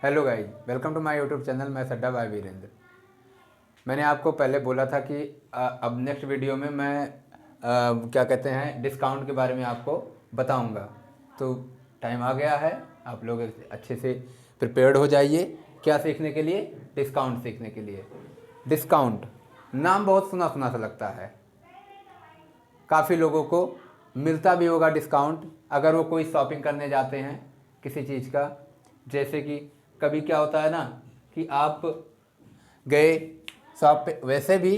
Hello guys, welcome to my YouTube channel. मैं सड्डा भाई वीरेंद्र। मैंने आपको पहले बोला था कि अब नेक्स्ट वीडियो में मैं क्या कहते हैं डिस्काउंट के बारे में आपको बताऊंगा। तो टाइम आ गया है, आप लोग अच्छे से प्रिपेयर्ड हो जाइए। क्या सीखने के लिए? डिस्काउंट सीखने के लिए। डिस्काउंट नाम बहुत सुना सुना सा लगता है, काफ़ी लोगों को मिलता भी होगा डिस्काउंट अगर वो कोई शॉपिंग करने जाते हैं किसी चीज़ का। जैसे कि कभी क्या होता है ना कि आप गए शॉप पे, वैसे भी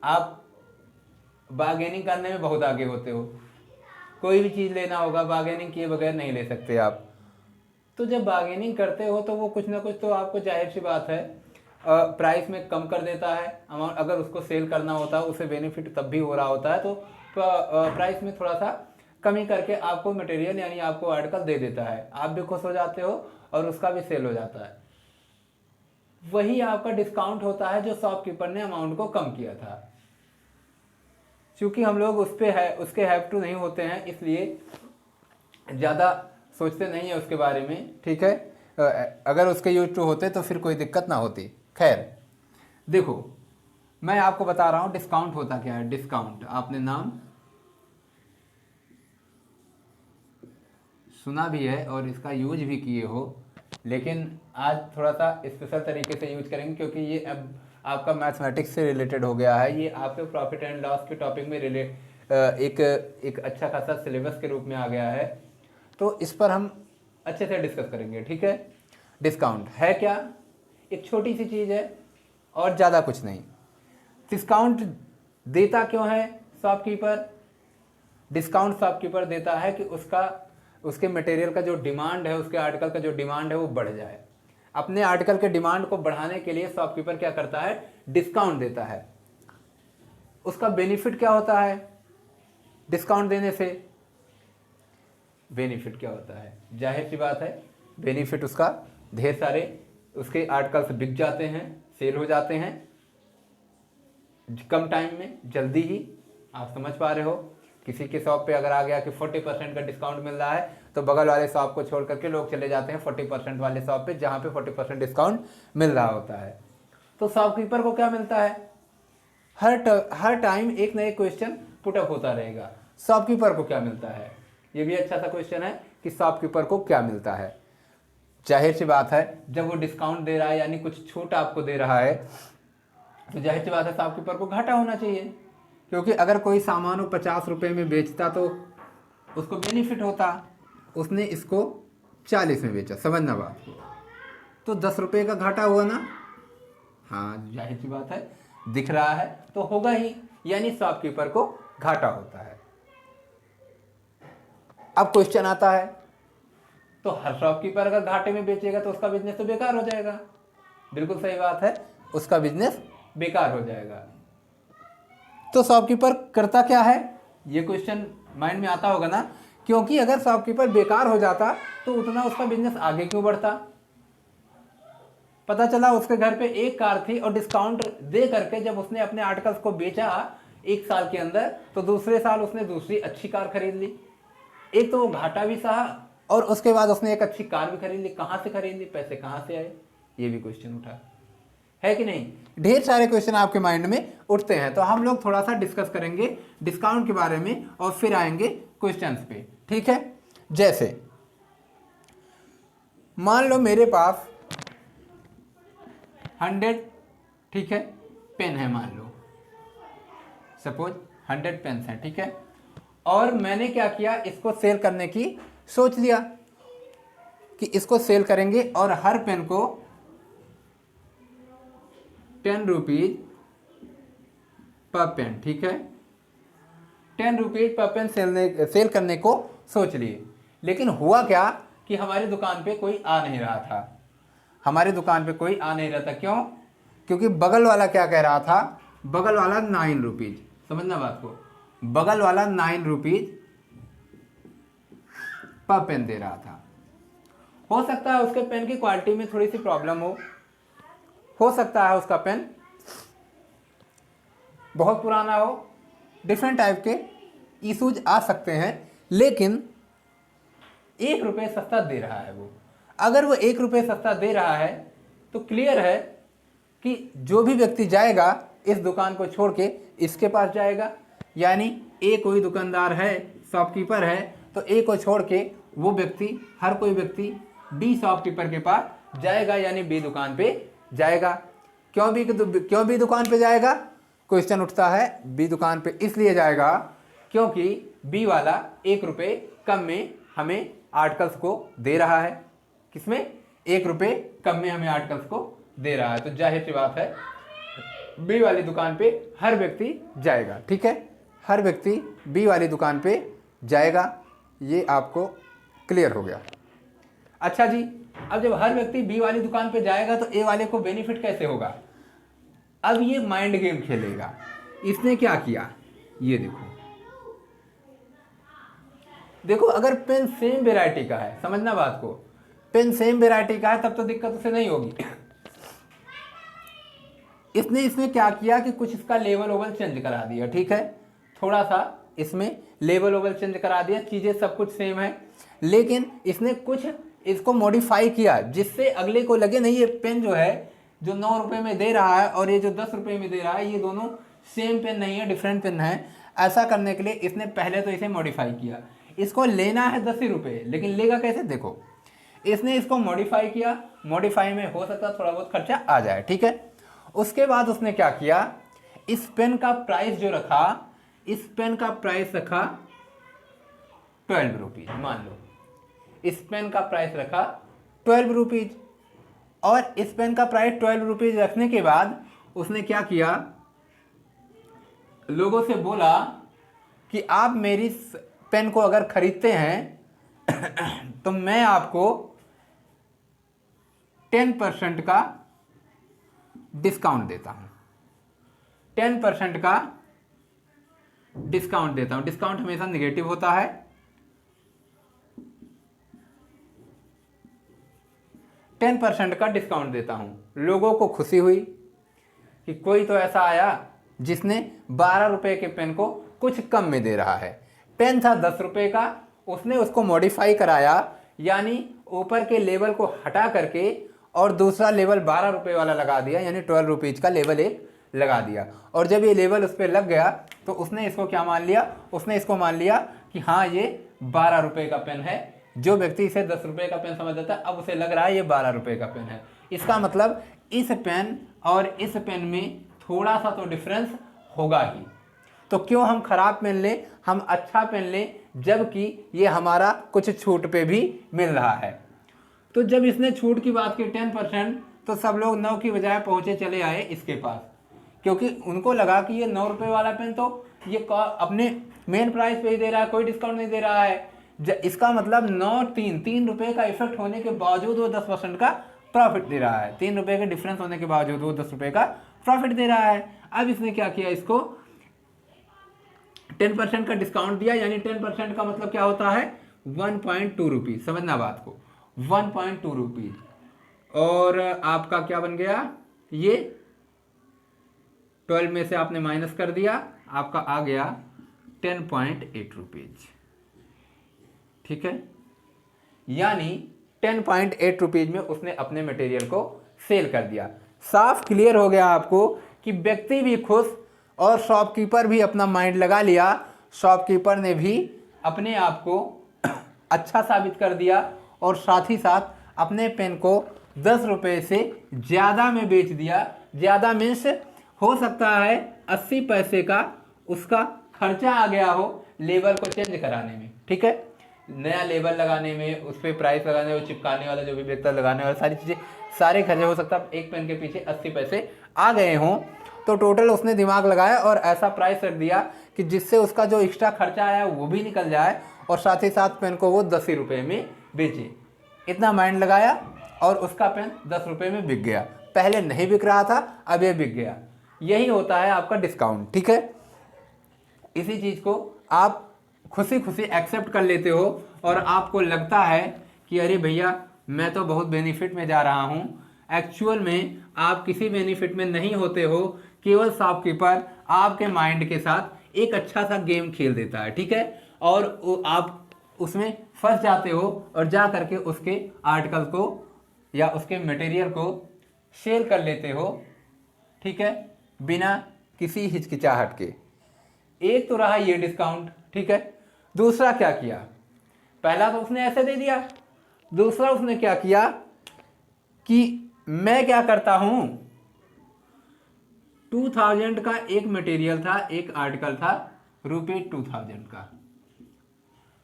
आप बार्गेनिंग करने में बहुत आगे होते हो। कोई भी चीज़ लेना होगा बार्गेनिंग किए बगैर नहीं ले सकते आप। तो जब बार्गेनिंग करते हो तो वो कुछ ना कुछ तो आपको, जाहिर सी बात है, प्राइस में कम कर देता है अमाउंट। अगर उसको सेल करना होता है उसे बेनिफिट तब भी हो रहा होता है, तो प्राइस में थोड़ा सा कमी करके आपको मटेरियल यानी आपको आर्टिकल दे देता है। आप भी खुश हो जाते हो और उसका भी सेल हो जाता है। वही आपका डिस्काउंट होता है जो शॉपकीपर ने अमाउंट को कम किया था। क्योंकि हम लोग उस पे है उसके हैव टू नहीं होते हैं, इसलिए ज़्यादा सोचते नहीं है उसके बारे में। ठीक है, अगर उसके यूज टू होते तो फिर कोई दिक्कत ना होती। खैर देखो, मैं आपको बता रहा हूँ डिस्काउंट होता क्या है। डिस्काउंट आपने नाम सुना भी है और इसका यूज भी किए हो, लेकिन आज थोड़ा सा स्पेशल तरीके से यूज करेंगे क्योंकि ये अब आपका मैथमेटिक्स से रिलेटेड हो गया है। ये आपके प्रॉफिट एंड लॉस के टॉपिक में एक एक अच्छा खासा सिलेबस के रूप में आ गया है। तो इस पर हम अच्छे से डिस्कस करेंगे। ठीक है, डिस्काउंट है क्या? एक छोटी सी चीज़ है और ज़्यादा कुछ नहीं। डिस्काउंट देता क्यों है शॉपकीपर? डिस्काउंट शॉपकीपर देता है कि उसके मटेरियल का जो डिमांड है, उसके आर्टिकल का जो डिमांड है वो बढ़ जाए। अपने आर्टिकल के डिमांड को बढ़ाने के लिए शॉपकीपर क्या करता है? डिस्काउंट देता है। उसका बेनिफिट क्या होता है डिस्काउंट देने से? बेनिफिट क्या होता है? जाहिर सी बात है, बेनिफिट उसका ढेर सारे उसके आर्टिकल्स बिक जाते हैं, सेल हो जाते हैं कम टाइम में, जल्दी ही। आप समझ पा रहे हो? किसी के शॉप पे अगर आ गया कि 40% का डिस्काउंट मिल रहा है तो बगल वाले शॉप को छोड़ करके लोग चले जाते हैं 40% वाले शॉप पे जहाँ पे 40% डिस्काउंट मिल रहा होता है। तो शॉपकीपर को क्या मिलता है? हर टाइम एक ना एक क्वेश्चन पुटअप होता रहेगा, शॉपकीपर को क्या मिलता है? ये भी अच्छा सा क्वेश्चन है कि शॉपकीपर को क्या मिलता है। जाहिर सी बात है, जब वो डिस्काउंट दे रहा है यानी कुछ छूट आपको दे रहा है तो जाहिर सी बात है शॉपकीपर को घाटा होना चाहिए। क्योंकि अगर कोई सामान वो 50 रुपये में बेचता तो उसको बेनिफिट होता, उसने इसको 40 में बेचा, समझना बात को, तो 10 रुपये का घाटा हुआ ना। हाँ, जाहिर सी बात है, दिख रहा है तो होगा ही, यानी शॉपकीपर को घाटा होता है। अब क्वेश्चन आता है, तो हर शॉपकीपर अगर घाटे में बेचेगा तो उसका बिजनेस तो बेकार हो जाएगा। बिल्कुल सही बात है, उसका बिजनेस बेकार हो जाएगा। तो शॉपकीपर करता क्या है? ये क्वेश्चन माइंड में आता होगा ना, क्योंकि अगर शॉपकीपर बेकार हो जाता तो उतना उसका बिजनेस आगे क्यों बढ़ता? पता चला उसके घर पे एक कार थी और डिस्काउंट दे करके जब उसने अपने आर्टिकल्स को बेचा एक साल के अंदर, तो दूसरे साल उसने दूसरी अच्छी कार खरीद ली। एक तो वो घाटा भी सहा और उसके बाद उसने एक अच्छी कार भी खरीद ली। कहाँ से खरीद ली? पैसे कहाँ से आए? ये भी क्वेश्चन उठा है कि नहीं? ढेर सारे क्वेश्चन आपके माइंड में उठते हैं। तो हम लोग थोड़ा सा डिस्कस करेंगे डिस्काउंट के बारे में और फिर आएंगे क्वेश्चंस पे। ठीक है, जैसे मान लो मेरे पास 100, ठीक है, पेन है, मान लो सपोज 100 पेन्स हैं, ठीक है। और मैंने क्या किया, इसको सेल करने की सोच लिया कि इसको सेल करेंगे और हर पेन को 10 रुपीज पर पेन, ठीक है, 10 रुपीज पर पेन सेल करने को सोच लिए। लेकिन हुआ क्या कि हमारी दुकान पे कोई आ नहीं रहा था। हमारी दुकान पे कोई आ नहीं रहा था, क्यों? क्योंकि बगल वाला क्या कह रहा था? बगल वाला 9 रुपीज, समझना बात को, बगल वाला 9 रुपीज पर पेन दे रहा था। हो सकता है उसके पेन की क्वालिटी में थोड़ी सी प्रॉब्लम हो सकता है उसका पेन बहुत पुराना हो, डिफरेंट टाइप के इशूज आ सकते हैं, लेकिन 1 रुपये सस्ता दे रहा है वो। अगर वो 1 रुपये सस्ता दे रहा है तो क्लियर है कि जो भी व्यक्ति जाएगा इस दुकान को छोड़ के इसके पास जाएगा, यानी ए कोई दुकानदार है, शॉपकीपर है, तो ए को छोड़ के वो व्यक्ति, हर कोई व्यक्ति बी शॉपकीपर के पास जाएगा, यानी बी दुकान पे जाएगा। क्यों बी दुकान पे जाएगा? क्वेश्चन उठता है, बी दुकान पे इसलिए जाएगा क्योंकि बी वाला 1 रुपये कम में हमें आर्टिकल्स को दे रहा है। किसमें? 1 रुपये कम में हमें आर्टिकल्स को दे रहा है, तो जाहिर सी बात है बी वाली दुकान पे हर व्यक्ति जाएगा। ठीक है, हर व्यक्ति बी वाली दुकान पे जाएगा, ये आपको क्लियर हो गया। अच्छा जी, अब जब हर व्यक्ति बी वाली दुकान पे जाएगा तो ए वाले को बेनिफिट कैसे होगा? अब ये माइंड गेम खेलेगा। इसने क्या किया, ये देखो अगर पेन सेम वेराइटी का है, समझना बात को, पेन सेम वेराइटी का है तब तो दिक्कत उसे नहीं होगी। इसने इसमें क्या किया कि कुछ इसका लेवल ओवल चेंज करा दिया। ठीक है, थोड़ा सा इसमें लेवल ओवल चेंज करा दिया, चीज़ें सब कुछ सेम है, लेकिन इसने कुछ इसको मॉडिफाई किया जिससे अगले को लगे नहीं ये पेन जो है जो 9 रुपये में दे रहा है और ये जो 10 रुपये में दे रहा है ये दोनों सेम पेन नहीं है, डिफरेंट पेन है। ऐसा करने के लिए इसने पहले तो इसे मॉडिफाई किया। इसको लेना है 10 ही रुपये, लेकिन लेगा कैसे? देखो इसने इसको मॉडिफाई किया, मॉडिफाई में हो सकता है थोड़ा बहुत खर्चा आ जाए। ठीक है, उसके बाद उसने क्या किया, इस पेन का प्राइस जो रखा, इस पेन का प्राइस रखा 12 रुपीज, मान लो इस पेन का प्राइस रखा 12 रुपीज, और इस पेन का प्राइस 12 रुपीज रखने के बाद उसने क्या किया, लोगों से बोला कि आप मेरी पेन को अगर खरीदते हैं तो मैं आपको 10% का डिस्काउंट देता हूं, 10% का डिस्काउंट देता हूं। डिस्काउंट हमेशा नेगेटिव होता है। 10% का डिस्काउंट देता हूं। लोगों को खुशी हुई कि कोई तो ऐसा आया जिसने 12 रुपए के पेन को कुछ कम में दे रहा है। पेन था 10 रुपए का, उसने उसको मॉडिफाई कराया, यानी ऊपर के लेवल को हटा करके और दूसरा लेवल 12 रुपए वाला लगा दिया, यानी 12 रुपीज का लेवल एक लगा दिया। और जब ये लेवल उस पर लग गया तो उसने इसको क्या मान लिया, उसने इसको मान लिया कि हाँ ये 12 रुपए का पेन है। जो व्यक्ति इसे 10 रुपए का पेन समझ जाता है, अब उसे लग रहा है ये 12 रुपए का पेन है। इसका मतलब इस पेन और इस पेन में थोड़ा सा तो डिफरेंस होगा ही। तो क्यों हम खराब पेन लें, हम अच्छा पेन लें, जबकि ये हमारा कुछ छूट पे भी मिल रहा है। तो जब इसने छूट की बात की 10%, तो सब लोग 9 की बजाय पहुंचे चले आए इसके पास, क्योंकि उनको लगा कि ये 9 रुपए वाला पेन तो ये अपने मेन प्राइस पे ही दे रहा है, कोई डिस्काउंट नहीं दे रहा है। इसका मतलब 3 रुपए का इफेक्ट होने के बावजूद वो 10% का प्रॉफिट दे रहा है। 3 रुपए के डिफरेंस होने के बावजूद वो 10 रुपए का प्रॉफिट दे रहा है। अब इसने क्या किया, इसको 10% का डिस्काउंट दिया, यानी 10% का मतलब क्या होता है 1.2 रुपीज, समझना बात को, 1.2 रुपीज। और आपका क्या बन गया, ये 12 में से आपने माइनस कर दिया, आपका आ गया 10.8 रुपीज। ठीक है, यानी 10.8 रुपीज में उसने अपने मटेरियल को सेल कर दिया। साफ क्लियर हो गया आपको कि व्यक्ति भी खुश और शॉपकीपर भी अपना माइंड लगा लिया। शॉपकीपर ने भी अपने आप को अच्छा साबित कर दिया और साथ ही साथ अपने पेन को 10 रुपये से ज़्यादा में बेच दिया। ज़्यादा मीन्स हो सकता है 80 पैसे का उसका खर्चा आ गया हो लेबल को चेंज कराने में। ठीक है, नया लेबल लगाने में, उस पर प्राइस लगाने में, चिपकाने वाला जो भी व्यक्ति लगाने वाला, सारी चीज़ें, सारे खर्चे, हो सकता है एक पेन के पीछे 80 पैसे आ गए हों। तो टोटल उसने दिमाग लगाया और ऐसा प्राइस रख दिया कि जिससे उसका जो एक्स्ट्रा खर्चा आया वो भी निकल जाए और साथ ही साथ पेन को वो 10 ही रुपये में बेचे। इतना माइंड लगाया और उसका पेन 10 रुपये में बिक गया। पहले नहीं बिक रहा था, अब ये बिक गया। यही होता है आपका डिस्काउंट। ठीक है, इसी चीज़ को आप खुशी खुशी एक्सेप्ट कर लेते हो और आपको लगता है कि अरे भैया मैं तो बहुत बेनिफिट में जा रहा हूँ। एक्चुअल में आप किसी बेनिफिट में नहीं होते हो, केवल शॉपकीपर आपके माइंड के साथ एक अच्छा सा गेम खेल देता है। ठीक है, और आप उसमें फंस जाते हो और जा करके उसके आर्टिकल को या उसके मटेरियल को सेल कर लेते हो, ठीक है, बिना किसी हिचकिचाहट के। एक तो रहा ये डिस्काउंट, ठीक है। दूसरा क्या किया, पहला तो उसने ऐसे दे दिया, दूसरा उसने क्या किया कि मैं क्या करता हूं, 2000 का एक मटेरियल था, एक आर्टिकल था ₹2000 का,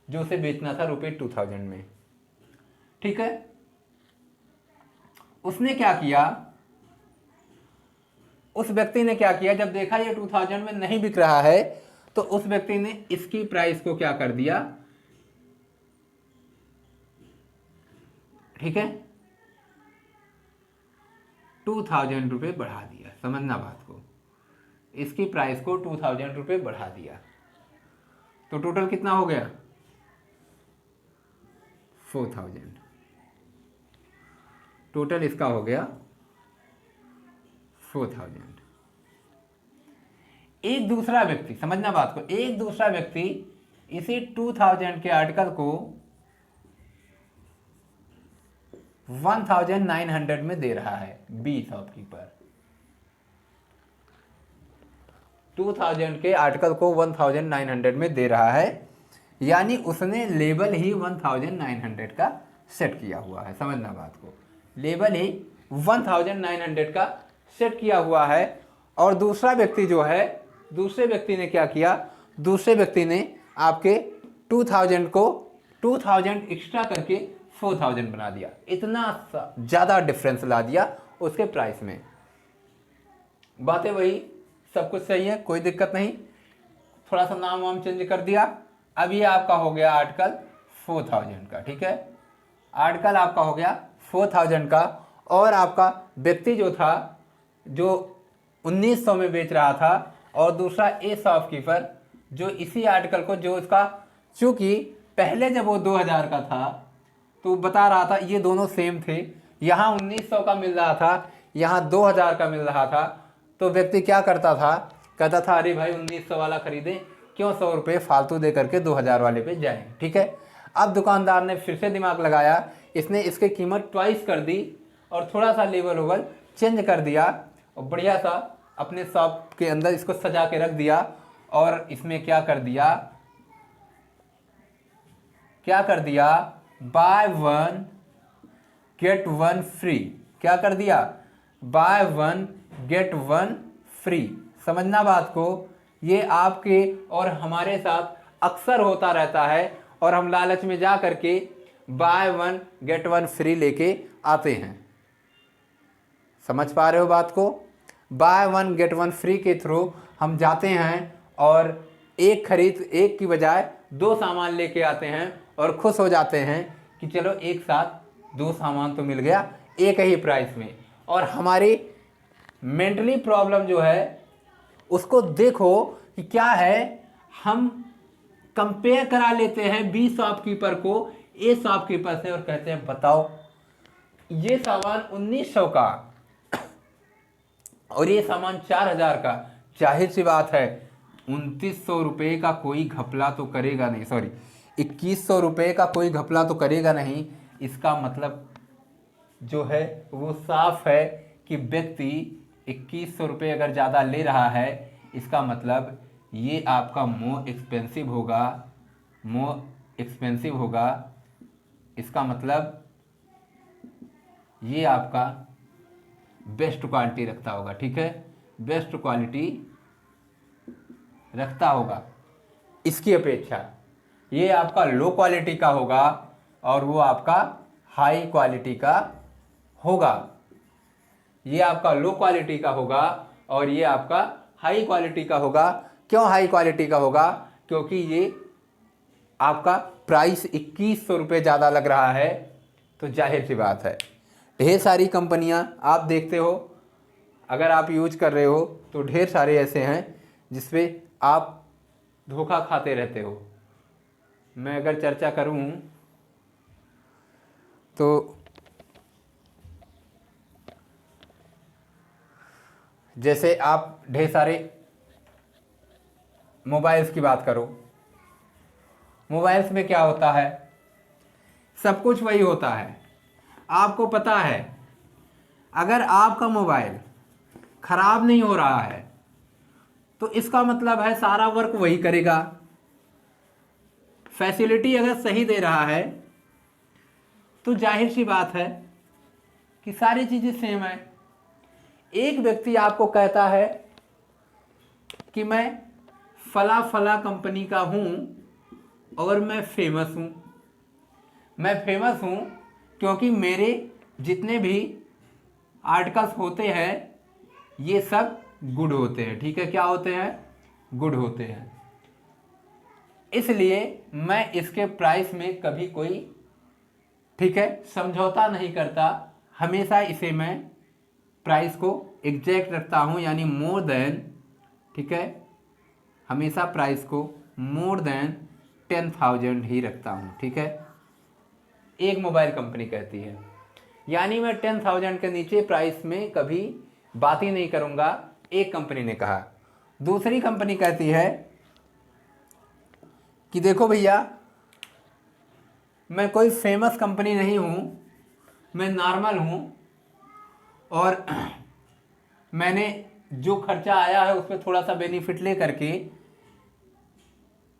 जो उसे बेचना था ₹2000 में, ठीक है। उसने क्या किया, उस व्यक्ति ने क्या किया, जब देखा ये 2000 में नहीं बिक रहा है तो उस व्यक्ति ने इसकी प्राइस को क्या कर दिया, ठीक है, 2000 रुपये बढ़ा दिया। समझना बात को, इसकी प्राइस को 2000 रुपये बढ़ा दिया, तो टोटल कितना हो गया, 4000। टोटल इसका हो गया 4000। एक दूसरा व्यक्ति, समझना बात को, एक दूसरा व्यक्ति इसी 2000 के आर्टिकल को 1900 में दे रहा है, बी शॉपकीपर 2000 के आर्टिकल को 1900 में दे रहा है, यानी उसने लेबल ही 1900 का सेट किया हुआ है। समझना बात को, लेबल ही 1900 का सेट किया हुआ है। और दूसरा व्यक्ति जो है, दूसरे व्यक्ति ने क्या किया, दूसरे व्यक्ति ने आपके 2000 को 2000 एक्स्ट्रा करके 4000 बना दिया। इतना ज़्यादा डिफरेंस ला दिया उसके प्राइस में। बातें वही, सब कुछ सही है, कोई दिक्कत नहीं, थोड़ा सा नाम वाम चेंज कर दिया। अब ये आपका हो गया आर्टिकल 4000 का, ठीक है, आर्टिकल आपका हो गया 4000 का। और आपका व्यक्ति जो था, जो 1900 में बेच रहा था, और दूसरा ए शॉपकीपर जो इसी आर्टिकल को, जो इसका, चूंकि पहले जब वो 2000 का था तो बता रहा था ये दोनों सेम थे, यहाँ 1900 का मिल रहा था, यहाँ 2000 का मिल रहा था, तो व्यक्ति क्या करता था, कहता था अरे भाई 1900 वाला खरीदें, क्यों 100 रुपये फालतू दे करके 2000 वाले पे जाएं, ठीक है। अब दुकानदार ने फिर से दिमाग लगाया, इसने इसकी कीमत ट्वाइस कर दी और थोड़ा सा लेवल ओवल चेंज कर दिया और बढ़िया सा अपने शॉप के अंदर इसको सजा के रख दिया। और इसमें क्या कर दिया, क्या कर दिया, by one get one free, क्या कर दिया, by one get one free. समझना बात को, ये आपके और हमारे साथ अक्सर होता रहता है और हम लालच में जा करके by one get one free लेके आते हैं। समझ पा रहे हो बात को, by one get one free के थ्रू हम जाते हैं और एक की बजाय 2 सामान लेके आते हैं और खुश हो जाते हैं कि चलो एक साथ 2 सामान तो मिल गया एक ही प्राइस में। और हमारी मेंटली प्रॉब्लम जो है उसको देखो कि क्या है, हम कंपेयर करा लेते हैं बी शॉपकीपर को ए शॉपकीपर से और कहते हैं बताओ ये सामान 1900 का और ये सामान 4000 का, जाहिर सी बात है 2900 रुपये का कोई घपला तो करेगा नहीं, सॉरी 2100 रुपये का कोई घपला तो करेगा नहीं। इसका मतलब जो है वो साफ है कि व्यक्ति 2100 रुपये अगर ज़्यादा ले रहा है, इसका मतलब ये आपका मोर एक्सपेंसिव होगा, इसका मतलब ये आपका बेस्ट क्वालिटी रखता होगा, ठीक है, बेस्ट क्वालिटी रखता होगा। इसकी अपेक्षा ये आपका लो क्वालिटी का होगा और वो आपका हाई क्वालिटी का होगा। ये आपका लो क्वालिटी का होगा और ये आपका हाई क्वालिटी का होगा। क्यों हाई क्वालिटी का होगा, क्योंकि ये आपका प्राइस 2100 रुपये ज़्यादा लग रहा है। तो जाहिर सी बात है ढेर सारी कंपनियां आप देखते हो, अगर आप यूज कर रहे हो तो ढेर सारे ऐसे हैं जिसपे आप धोखा खाते रहते हो। मैं अगर चर्चा करूं तो जैसे आप ढेर सारे मोबाइल्स की बात करो, मोबाइल्स में क्या होता है, सब कुछ वही होता है। आपको पता है अगर आपका मोबाइल खराब नहीं हो रहा है तो इसका मतलब है सारा वर्क वही करेगा। फैसिलिटी अगर सही दे रहा है तो जाहिर सी बात है कि सारी चीजें सेम है। एक व्यक्ति आपको कहता है कि मैं फला फला कंपनी का हूं और मैं फेमस हूं। मैं फेमस हूं क्योंकि मेरे जितने भी आर्टिकल्स होते हैं ये सब गुड होते हैं। ठीक है, क्या होते हैं? गुड होते हैं। इसलिए मैं इसके प्राइस में कभी कोई, ठीक है, समझौता नहीं करता। हमेशा इसे मैं प्राइस को एग्जैक्ट रखता हूं, यानी मोर देन, ठीक है, हमेशा प्राइस को मोर देन 10,000 ही रखता हूं। ठीक है, एक मोबाइल कंपनी कहती है, यानी मैं 10,000 के नीचे प्राइस में कभी बात ही नहीं करूंगा, एक कंपनी ने कहा। दूसरी कंपनी कहती है कि देखो भैया, मैं कोई फेमस कंपनी नहीं हूं, मैं नॉर्मल हूं और मैंने जो खर्चा आया है उसमें थोड़ा सा बेनिफिट ले करके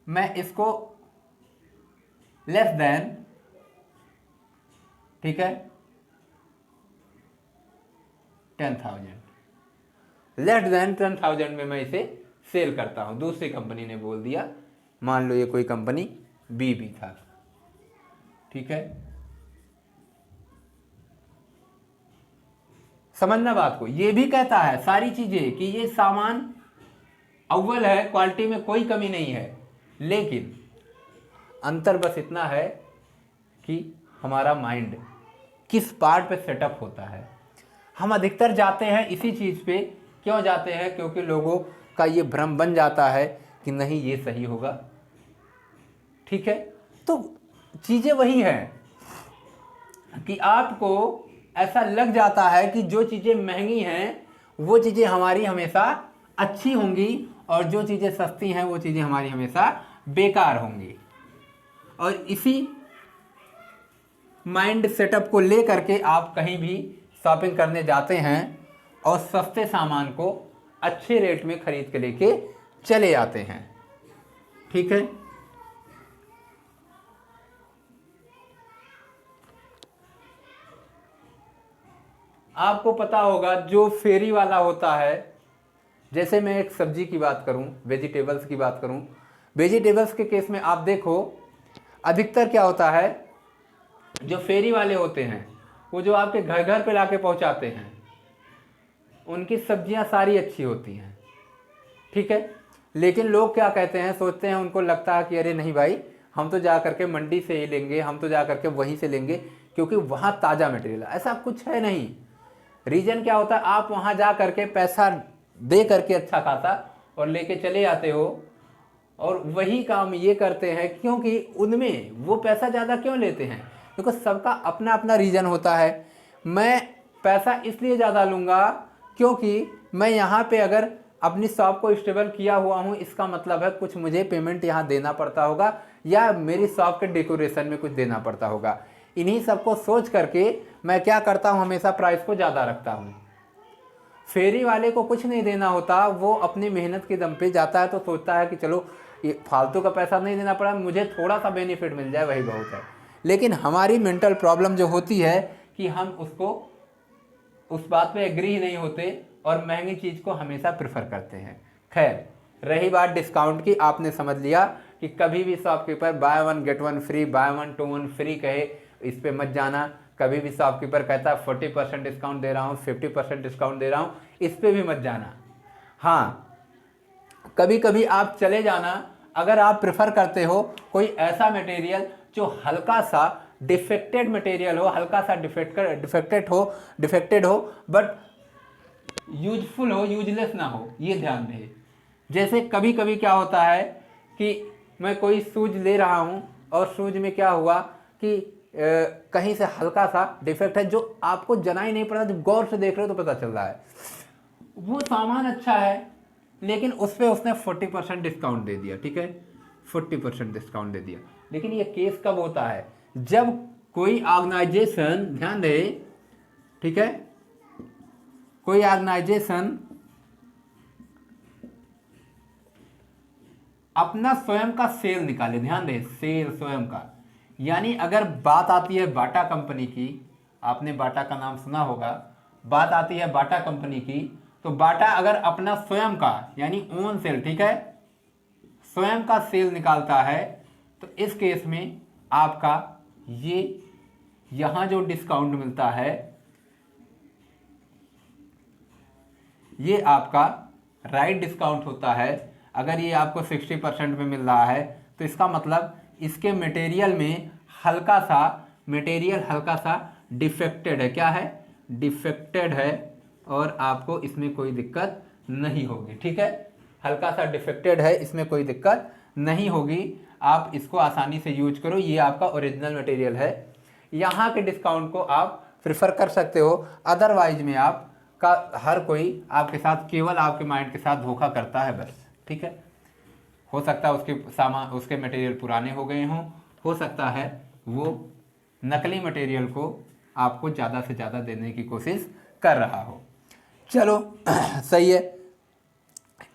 मैं इसको लेस देन, ठीक है, 10,000, लेस देन 10,000 में मैं इसे सेल करता हूं। दूसरी कंपनी ने बोल दिया, मान लो ये कोई कंपनी बी भी था, ठीक है। समझना बात को, ये भी कहता है सारी चीजें कि ये सामान अव्वल है, क्वालिटी में कोई कमी नहीं है, लेकिन अंतर बस इतना है कि हमारा माइंड किस पार्ट पे सेटअप होता है। हम अधिकतर जाते हैं इसी चीज पे। क्यों जाते हैं? क्योंकि लोगों का ये भ्रम बन जाता है कि नहीं ये सही होगा, ठीक है। तो चीजें वही हैं कि आपको ऐसा लग जाता है कि जो चीजें महंगी हैं वो चीजें हमारी हमेशा अच्छी होंगी और जो चीजें सस्ती हैं वो चीजें हमारी हमेशा बेकार होंगी। और इसी माइंड सेटअप को ले करके आप कहीं भी शॉपिंग करने जाते हैं और सस्ते सामान को अच्छे रेट में खरीद के लेके चले आते हैं, ठीक है। आपको पता होगा जो फेरी वाला होता है, जैसे मैं एक सब्जी की बात करूं, वेजिटेबल्स की बात करूं, वेजिटेबल्स के केस में आप देखो अधिकतर क्या होता है, जो फेरी वाले होते हैं वो जो आपके घर घर पे लाके पहुंचाते हैं उनकी सब्जियां सारी अच्छी होती हैं, ठीक है। लेकिन लोग क्या कहते हैं, सोचते हैं, उनको लगता है कि अरे नहीं भाई, हम तो जा करके मंडी से ही लेंगे, हम तो जा करके वहीं से लेंगे क्योंकि वहाँ ताज़ा मटेरियल। ऐसा कुछ है नहीं। रीजन क्या होता है, आप वहाँ जा करके पैसा दे करके अच्छा खासा और लेके चले आते हो, और वही काम ये करते हैं क्योंकि उनमें वो पैसा ज़्यादा क्यों लेते हैं, क्योंकि सबका अपना अपना रीजन होता है। मैं पैसा इसलिए ज़्यादा लूँगा क्योंकि मैं यहाँ पे अगर अपनी शॉप को स्टेबल किया हुआ हूँ, इसका मतलब है कुछ मुझे पेमेंट यहाँ देना पड़ता होगा या मेरी शॉप के डेकोरेशन में कुछ देना पड़ता होगा। इन्हीं सबको सोच करके मैं क्या करता हूँ, हमेशा प्राइस को ज़्यादा रखता हूँ। फेरी वाले को कुछ नहीं देना होता, वो अपनी मेहनत के दम पे जाता है तो सोचता है कि चलो ये फालतू का पैसा नहीं देना पड़ा, मुझे थोड़ा सा बेनिफिट मिल जाए, वही बहुत है। लेकिन हमारी मेंटल प्रॉब्लम जो होती है कि हम उसको उस बात पे एग्री ही नहीं होते और महंगी चीज़ को हमेशा प्रेफर करते हैं। खैर, रही बात डिस्काउंट की, आपने समझ लिया कि कभी भी shopkeeper buy 1 get 1 free, buy 1 2 1 free कहे इस पे मत जाना। कभी भी शॉपकीपर कहता है 40% डिस्काउंट दे रहा हूँ, 50% डिस्काउंट दे रहा हूँ, इस पे भी मत जाना। हाँ, कभी कभी आप चले जाना, अगर आप प्रेफर करते हो कोई ऐसा मटेरियल जो हल्का सा डिफेक्टेड मटेरियल हो, हल्का सा डिफेक्टेड हो बट यूजफुल हो, यूजलेस ना हो, ये ध्यान रहे। जैसे कभी कभी क्या होता है कि मैं कोई शूज ले रहा हूँ और शूज में क्या हुआ कि कहीं से हल्का सा डिफेक्ट है जो आपको जना ही नहीं पड़ा, जब गौर से देख रहे हो तो पता चल रहा है। वो सामान अच्छा है लेकिन उस पर उसने 40% डिस्काउंट दे दिया, ठीक है, 40% डिस्काउंट दे दिया। लेकिन ये केस कब होता है, जब कोई ऑर्गेनाइजेशन, ध्यान रहे, ठीक है, कोई ऑर्गेनाइजेशन अपना स्वयं का सेल निकाले, ध्यान दें, सेल स्वयं का, यानी अगर बात आती है बाटा कंपनी की, आपने बाटा का नाम सुना होगा, बात आती है बाटा कंपनी की, तो बाटा अगर अपना स्वयं का यानी ओन सेल, ठीक है, स्वयं का सेल निकालता है, तो इस केस में आपका ये यहां जो डिस्काउंट मिलता है ये आपका राइट डिस्काउंट होता है। अगर ये आपको 60% में मिल रहा है तो इसका मतलब इसके मटेरियल में हल्का सा डिफेक्टेड है, क्या है, डिफेक्टेड है, और आपको इसमें कोई दिक्कत नहीं होगी, ठीक है, हल्का सा डिफेक्टेड है, इसमें कोई दिक्कत नहीं होगी, आप इसको आसानी से यूज करो, ये आपका ओरिजिनल मटेरियल है। यहाँ के डिस्काउंट को आप प्रेफर कर सकते हो, अदरवाइज में आपका हर कोई आपके साथ केवल आपके माइंड के साथ धोखा करता है बस, ठीक है। हो सकता है उसके मटेरियल पुराने हो गए हों, हो सकता है वो नकली मटेरियल को आपको ज़्यादा से ज़्यादा देने की कोशिश कर रहा हो। चलो सही है,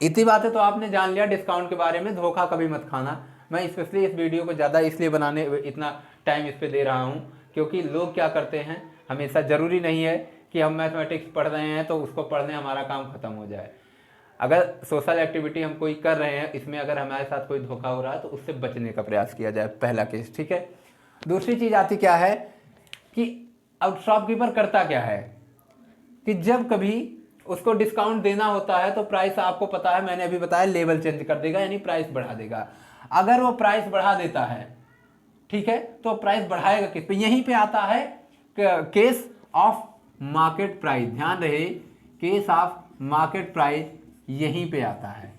इतनी बातें तो आपने जान लिया डिस्काउंट के बारे में, धोखा कभी मत खाना। मैं स्पेशली इस वीडियो को ज़्यादा इसलिए बनाने इतना टाइम इस पर दे रहा हूँ क्योंकि लोग क्या करते हैं, हमेशा ज़रूरी नहीं है कि हम मैथमेटिक्स पढ़ रहे हैं तो उसको पढ़ने हमारा काम ख़त्म हो जाए। अगर सोशल एक्टिविटी हम कोई कर रहे हैं, इसमें अगर हमारे साथ कोई धोखा हो रहा है तो उससे बचने का प्रयास किया जाए, पहला केस, ठीक है। दूसरी चीज़ आती क्या है कि अब शॉपकीपर करता क्या है कि जब कभी उसको डिस्काउंट देना होता है तो प्राइस, आपको पता है, मैंने अभी बताया, लेवल चेंज कर देगा, यानी प्राइस बढ़ा देगा। अगर वो प्राइस बढ़ा देता है, ठीक है, तो प्राइस बढ़ाएगा किस पे, यहीं पे आता है केस ऑफ मार्केट प्राइस, ध्यान रहे, केस ऑफ मार्केट प्राइस यहीं पे आता है।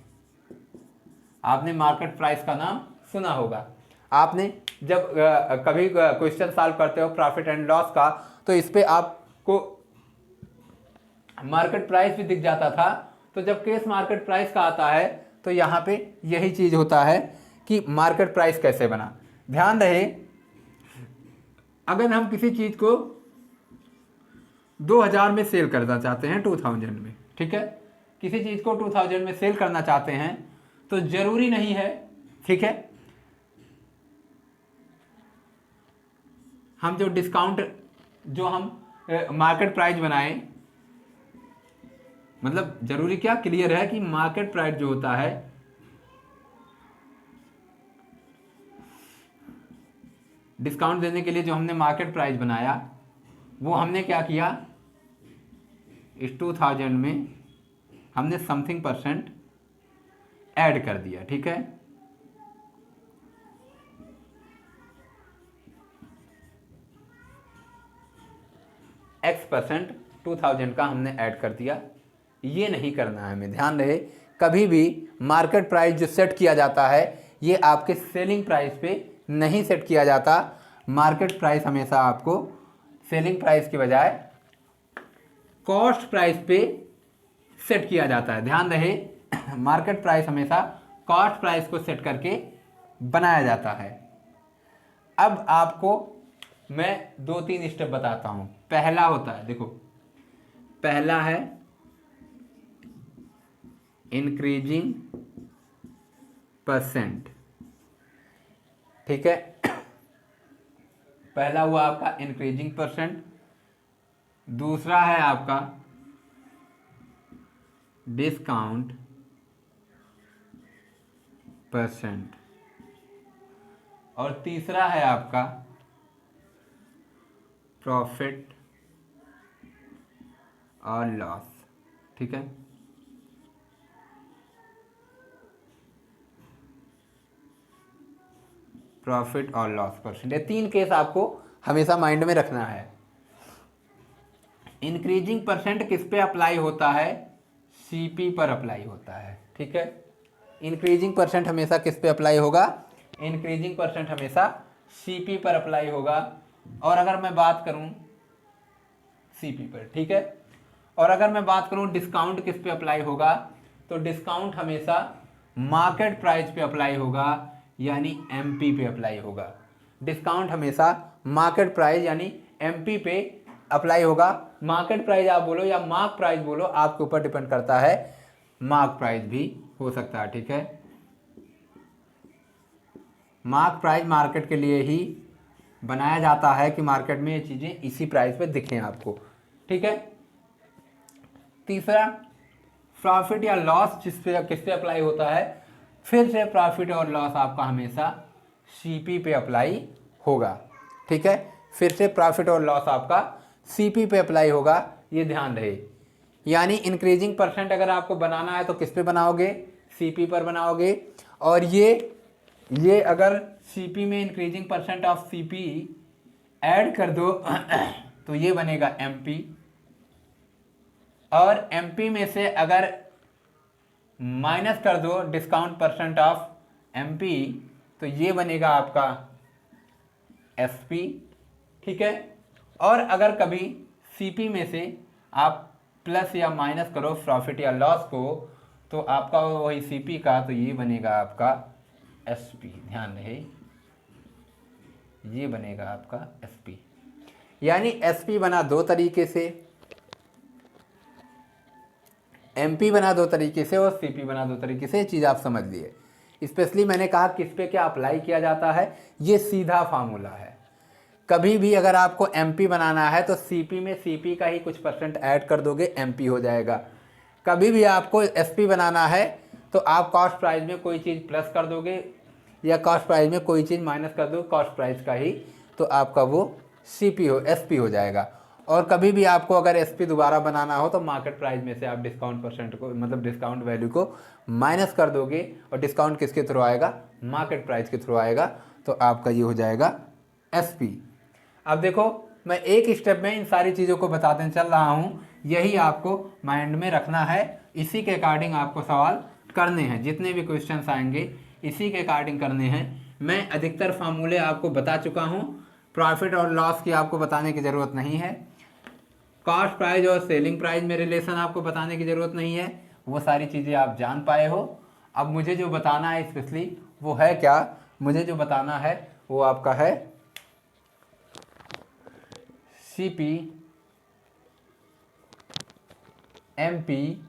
आपने मार्केट प्राइस का नाम सुना होगा, आपने जब कभी क्वेश्चन सॉल्व करते हो प्रॉफिट एंड लॉस का, तो इस पे आपको मार्केट प्राइस भी दिख जाता था। तो जब केस मार्केट प्राइस का आता है तो यहाँ पे यही चीज होता है कि मार्केट प्राइस कैसे बना। ध्यान रहे, अगर हम किसी चीज को 2000 में सेल करना चाहते हैं, 2000 में, ठीक है, किसी चीज को 2000 में सेल करना चाहते हैं तो जरूरी नहीं है, ठीक है, हम जो डिस्काउंट, जो हम मार्केट प्राइस बनाए, मतलब जरूरी क्या, क्लियर है कि मार्केट प्राइस जो होता है डिस्काउंट देने के लिए जो हमने मार्केट प्राइस बनाया, वो हमने क्या किया, इस 2000 में हमने समथिंग परसेंट ऐड कर दिया, ठीक है, X% 2000 का हमने ऐड कर दिया। ये नहीं करना है हमें, ध्यान रहे, कभी भी मार्केट प्राइस जो सेट किया जाता है ये आपके सेलिंग प्राइस पे नहीं सेट किया जाता। मार्केट प्राइस हमेशा आपको सेलिंग प्राइस के बजाय कॉस्ट प्राइस पे सेट किया जाता है। ध्यान रहे, मार्केट प्राइस हमेशा कॉस्ट प्राइस को सेट करके बनाया जाता है। अब आपको मैं 2-3 स्टेप बताता हूं। पहला होता है, देखो, पहला है इंक्रीजिंग परसेंट, ठीक है, पहला हुआ आपका इंक्रीजिंग परसेंट। दूसरा है आपका डिस्काउंट परसेंट, और तीसरा है आपका प्रॉफिट और लॉस, ठीक है। प्रॉफिट और लॉस परसेंट, ये 3 केस आपको हमेशा माइंड में रखना है। इंक्रीजिंग परसेंट किस पे अप्लाई होता है, सीपी पर अप्लाई होता है, ठीक है। इंक्रीजिंग परसेंट हमेशा किस पे अप्लाई होगा, इंक्रीजिंग परसेंट हमेशा सीपी पर अप्लाई होगा। और अगर मैं बात करूं सीपी पर, ठीक है, और अगर मैं बात करूं डिस्काउंट किस पे अप्लाई होगा, तो डिस्काउंट हमेशा मार्केट प्राइस पे अप्लाई होगा, यानी एमपी पे अप्लाई होगा। डिस्काउंट हमेशा मार्केट प्राइस यानी एमपी पे अप्लाई होगा। मार्केट प्राइस आप बोलो या मार्क प्राइस बोलो, आपके ऊपर डिपेंड करता है, मार्क प्राइस भी हो सकता है, ठीक है। मार्क प्राइस मार्केट के लिए ही बनाया जाता है कि मार्केट में ये चीज़ें इसी प्राइस पे दिखें आपको, ठीक है। तीसरा, प्रॉफिट या लॉस किस पे अप्लाई होता है, फिर से प्रॉफिट और लॉस आपका हमेशा सीपी पे अप्लाई होगा, ठीक है। फिर से प्रॉफिट और लॉस आपका सीपी पे अप्लाई होगा, ये ध्यान रहे। यानी इंक्रीजिंग परसेंट अगर आपको बनाना है तो किस पे बनाओगे, सीपी पर बनाओगे। और ये अगर सीपी में increasing percent of CP add कर दो तो ये बनेगा एमपी। और एमपी में से अगर माइनस कर दो डिस्काउंट परसेंट ऑफ एमपी तो ये बनेगा आपका एसपी, ठीक है। और अगर कभी सीपी में से आप प्लस या माइनस करो प्रॉफिट या लॉस को तो आपका वही सीपी का, तो ये बनेगा आपका एसपी। ध्यान रहे, ये बनेगा आपका एसपी। यानी एसपी बना दो तरीके से, एमपी बना दो तरीके से और सीपी बना दो तरीके से। ये चीज़ आप समझ लिए। स्पेशली मैंने कहा किस पे क्या अप्लाई किया जाता है, ये सीधा फार्मूला है। कभी भी अगर आपको एमपी बनाना है तो सीपी में सीपी का ही कुछ परसेंट ऐड कर दोगे, एमपी हो जाएगा। कभी भी आपको एसपी बनाना है तो आप कॉस्ट प्राइस में कोई चीज़ प्लस कर दोगे या कॉस्ट प्राइस में कोई चीज़ माइनस कर दोगे कॉस्ट प्राइस का ही, तो आपका वो सीपी हो एसपी हो जाएगा। और कभी भी आपको अगर एसपी दोबारा बनाना हो तो मार्केट प्राइस में से आप डिस्काउंट परसेंट को, मतलब डिस्काउंट वैल्यू को माइनस कर दोगे। और डिस्काउंट किसके थ्रू आएगा, मार्केट प्राइस के थ्रू आएगा, तो आपका ये हो जाएगा एसपी। अब देखो, मैं एक स्टेप में इन सारी चीज़ों को बताते चल रहा हूँ, यही आपको माइंड में रखना है। इसी के अकॉर्डिंग आपको सवाल करने हैं, जितने भी क्वेश्चंस आएंगे इसी के अकॉर्डिंग करने हैं। मैं अधिकतर फार्मूले आपको बता चुका हूँ, प्रॉफिट और लॉस की आपको बताने की ज़रूरत नहीं है। कॉस्ट प्राइस और सेलिंग प्राइस में रिलेशन आपको बताने की ज़रूरत नहीं है, वो सारी चीज़ें आप जान पाए हो। अब मुझे जो बताना है स्पेशली वो है क्या, मुझे जो बताना है वो आपका है सीपी, एमपी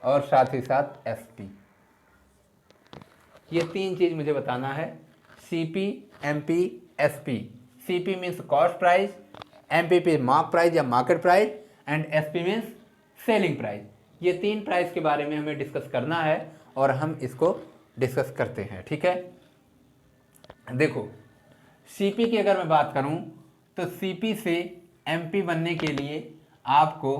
और साथ ही साथ एसपी। ये तीन चीज़ मुझे बताना है, CP, MP, SP. CP means cost price, MP पे मार्क प्राइस या market price, and SP means selling price. ये तीन प्राइस के बारे में हमें डिस्कस करना है और हम इसको डिस्कस करते हैं, ठीक है। देखो, सीपी की अगर मैं बात करूं तो सीपी से एमपी बनने के लिए आपको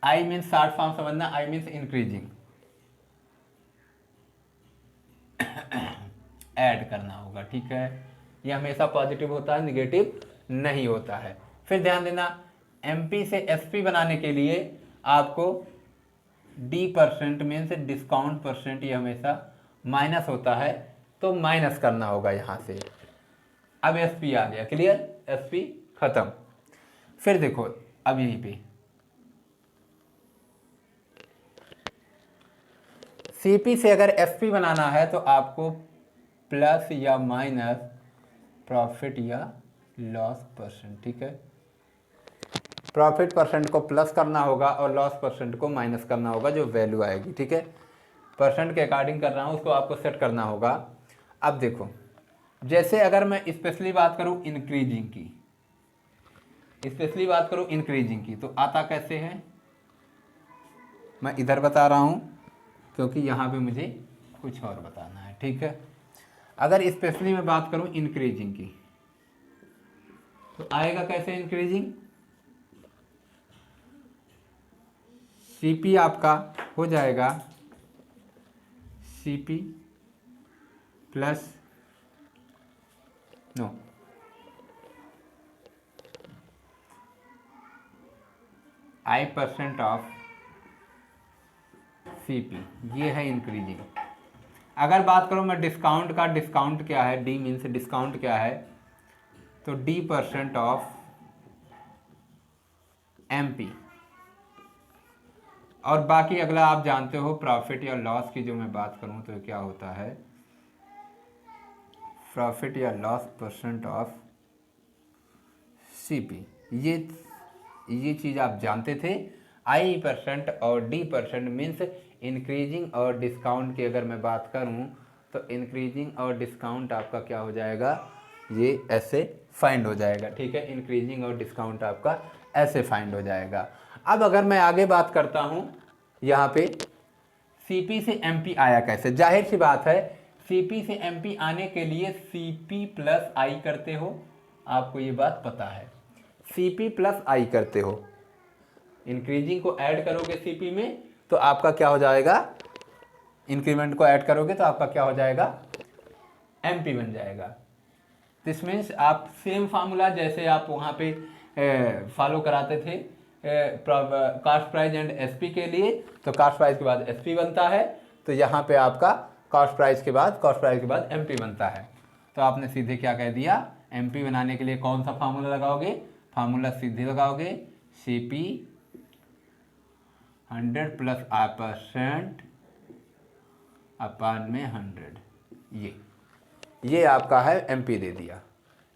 आई मीन्स शॉर्ट फॉर्म समझना, आई मीन्स इंक्रीजिंग ऐड करना होगा, ठीक है। ये हमेशा पॉजिटिव होता है, निगेटिव नहीं होता है। फिर ध्यान देना, एमपी से एसपी बनाने के लिए आपको D percent means discount percent, ये हमेशा माइनस होता है, तो माइनस करना होगा यहाँ से। अब एसपी आ गया, क्लियर, एसपी खत्म। फिर देखो, अब यहीं पे सीपी से अगर एसपी बनाना है तो आपको प्लस या माइनस प्रॉफिट या लॉस परसेंट, ठीक है। प्रॉफिट परसेंट को प्लस करना होगा और लॉस परसेंट को माइनस करना होगा, जो वैल्यू आएगी, ठीक है। परसेंट के अकॉर्डिंग कर रहा हूँ, उसको आपको सेट करना होगा। अब देखो, जैसे अगर मैं स्पेशली बात करूँ इंक्रीजिंग की, स्पेशली बात करूँ इंक्रीजिंग की, तो आता कैसे है, मैं इधर बता रहा हूँ क्योंकि यहाँ पे मुझे कुछ और बताना है, ठीक है। अगर स्पेशली मैं बात करूँ इंक्रीजिंग की तो आएगा कैसे इंक्रीजिंग, सीपी आपका हो जाएगा CP plus no I percent of CP, ये है इंक्रीजिंग। अगर बात करूँ मैं डिस्काउंट का, डिस्काउंट क्या है, डी मीन्स डिस्काउंट क्या है, तो डी परसेंट ऑफ एमपी। और बाकी अगला आप जानते हो प्रॉफिट या लॉस की जो मैं बात करूं तो क्या होता है, प्रॉफिट या लॉस परसेंट ऑफ सीपी। ये चीज़ आप जानते थे। आई परसेंट और डी परसेंट मीन्स इंक्रीजिंग और डिस्काउंट की अगर मैं बात करूं तो इंक्रीजिंग और डिस्काउंट आपका क्या हो जाएगा, ये ऐसे फाइंड हो जाएगा। ठीक है, इंक्रीजिंग और डिस्काउंट आपका ऐसे फाइंड हो जाएगा। अब अगर मैं आगे बात करता हूं यहाँ पे सीपी से एमपी आया कैसे, जाहिर सी बात है सीपी से एमपी आने के लिए सीपी प्लस आई करते हो, आपको ये बात पता है। सीपी प्लस आई करते हो, इंक्रीजिंग को ऐड करोगे सीपी में तो आपका क्या हो जाएगा, इंक्रीमेंट को ऐड करोगे तो आपका क्या हो जाएगा, एमपी बन जाएगा। दिस मीन्स आप सेम फार्मूला जैसे आप वहाँ पे फॉलो कराते थे कॉस्ट प्राइस एंड एसपी के लिए, तो कॉस्ट प्राइस के बाद एसपी बनता है, तो यहाँ पे आपका कॉस्ट प्राइस के बाद एमपी बनता है। तो आपने सीधे क्या कह दिया, एमपी बनाने के लिए कौन सा फार्मूला लगाओगे, फार्मूला सीधे लगाओगे सीपी 100 प्लस % अपान में 100, ये आपका है एमपी दे दिया,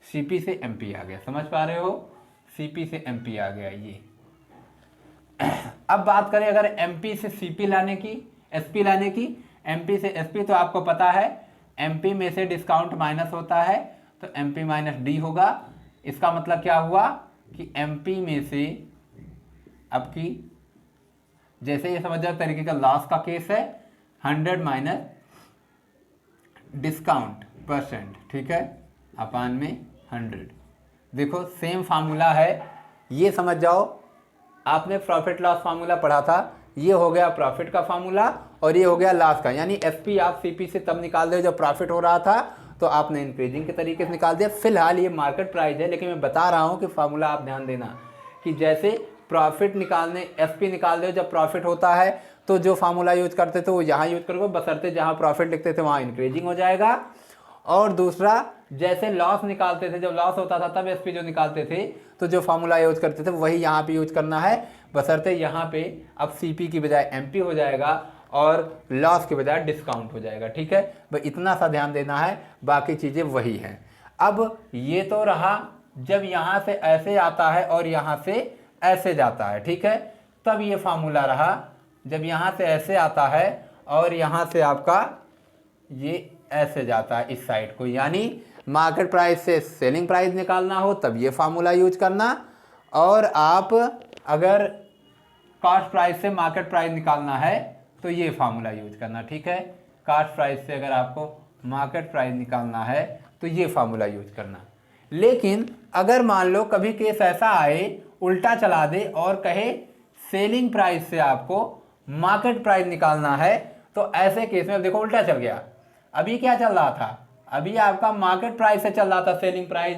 सीपी से एमपी आ गया। समझ पा रहे हो, सीपी से एमपी आ गया ये। अब बात करें अगर एमपी से सीपी लाने की, एसपी लाने की, एमपी से एसपी, तो आपको पता है एमपी में से डिस्काउंट माइनस होता है तो एमपी माइनस डी होगा। इसका मतलब क्या हुआ कि एमपी में से आपकी, जैसे ये समझ जाओ तरीके का लॉस का केस है, 100 माइनस डिस्काउंट %, ठीक है, अपान में 100। देखो सेम फार्मूला है, ये समझ जाओ, आपने प्रॉफिट लॉस फार्मूला पढ़ा था, ये हो गया प्रॉफिट का फार्मूला और ये हो गया लॉस का, यानी एसपी आप सीपी से तब निकाल दे जब प्रॉफिट हो रहा था, तो आपने इंक्रीजिंग के तरीके से निकाल दिया। फिलहाल ये मार्केट प्राइस है, लेकिन मैं बता रहा हूँ कि फार्मूला आप ध्यान देना कि जैसे प्रॉफिट निकालने एसपी निकाल दो जब प्रॉफिट होता है, तो जो फार्मूला यूज करते थे वो यहाँ यूज करोगे, बशर्ते जहाँ प्रॉफिट लिखते थे वहाँ इंक्रीजिंग हो जाएगा। और दूसरा, जैसे लॉस निकालते थे, जब लॉस होता था तब एसपी जो निकालते थे, तो जो फार्मूला यूज करते थे वही यहाँ पे यूज करना है, बशर्ते यहाँ पे अब सीपी की बजाय एमपी हो जाएगा और लॉस के बजाय डिस्काउंट हो जाएगा। ठीक है भाई, इतना सा ध्यान देना है, बाकी चीज़ें वही हैं। अब ये तो रहा जब यहाँ से ऐसे आता है और यहाँ से ऐसे जाता है, ठीक है, तब ये फार्मूला रहा जब यहाँ से ऐसे आता है और यहाँ से आपका ये ऐसे जाता है इस साइड को, यानी मार्केट प्राइस से सेलिंग प्राइस निकालना हो तब ये फार्मूला यूज करना, और आप अगर कॉस्ट प्राइस से मार्केट प्राइस निकालना है तो ये फार्मूला यूज करना। ठीक है, कॉस्ट प्राइस से अगर आपको मार्केट प्राइस निकालना है तो ये फार्मूला यूज करना। लेकिन अगर मान लो कभी केस ऐसा आए, उल्टा चला दे और कहे सेलिंग प्राइस से आपको मार्केट प्राइस निकालना है, तो ऐसे केस में अब देखो उल्टा चल गया। अभी क्या चल रहा था, अभी आपका मार्केट प्राइस से चल रहा था सेलिंग प्राइस,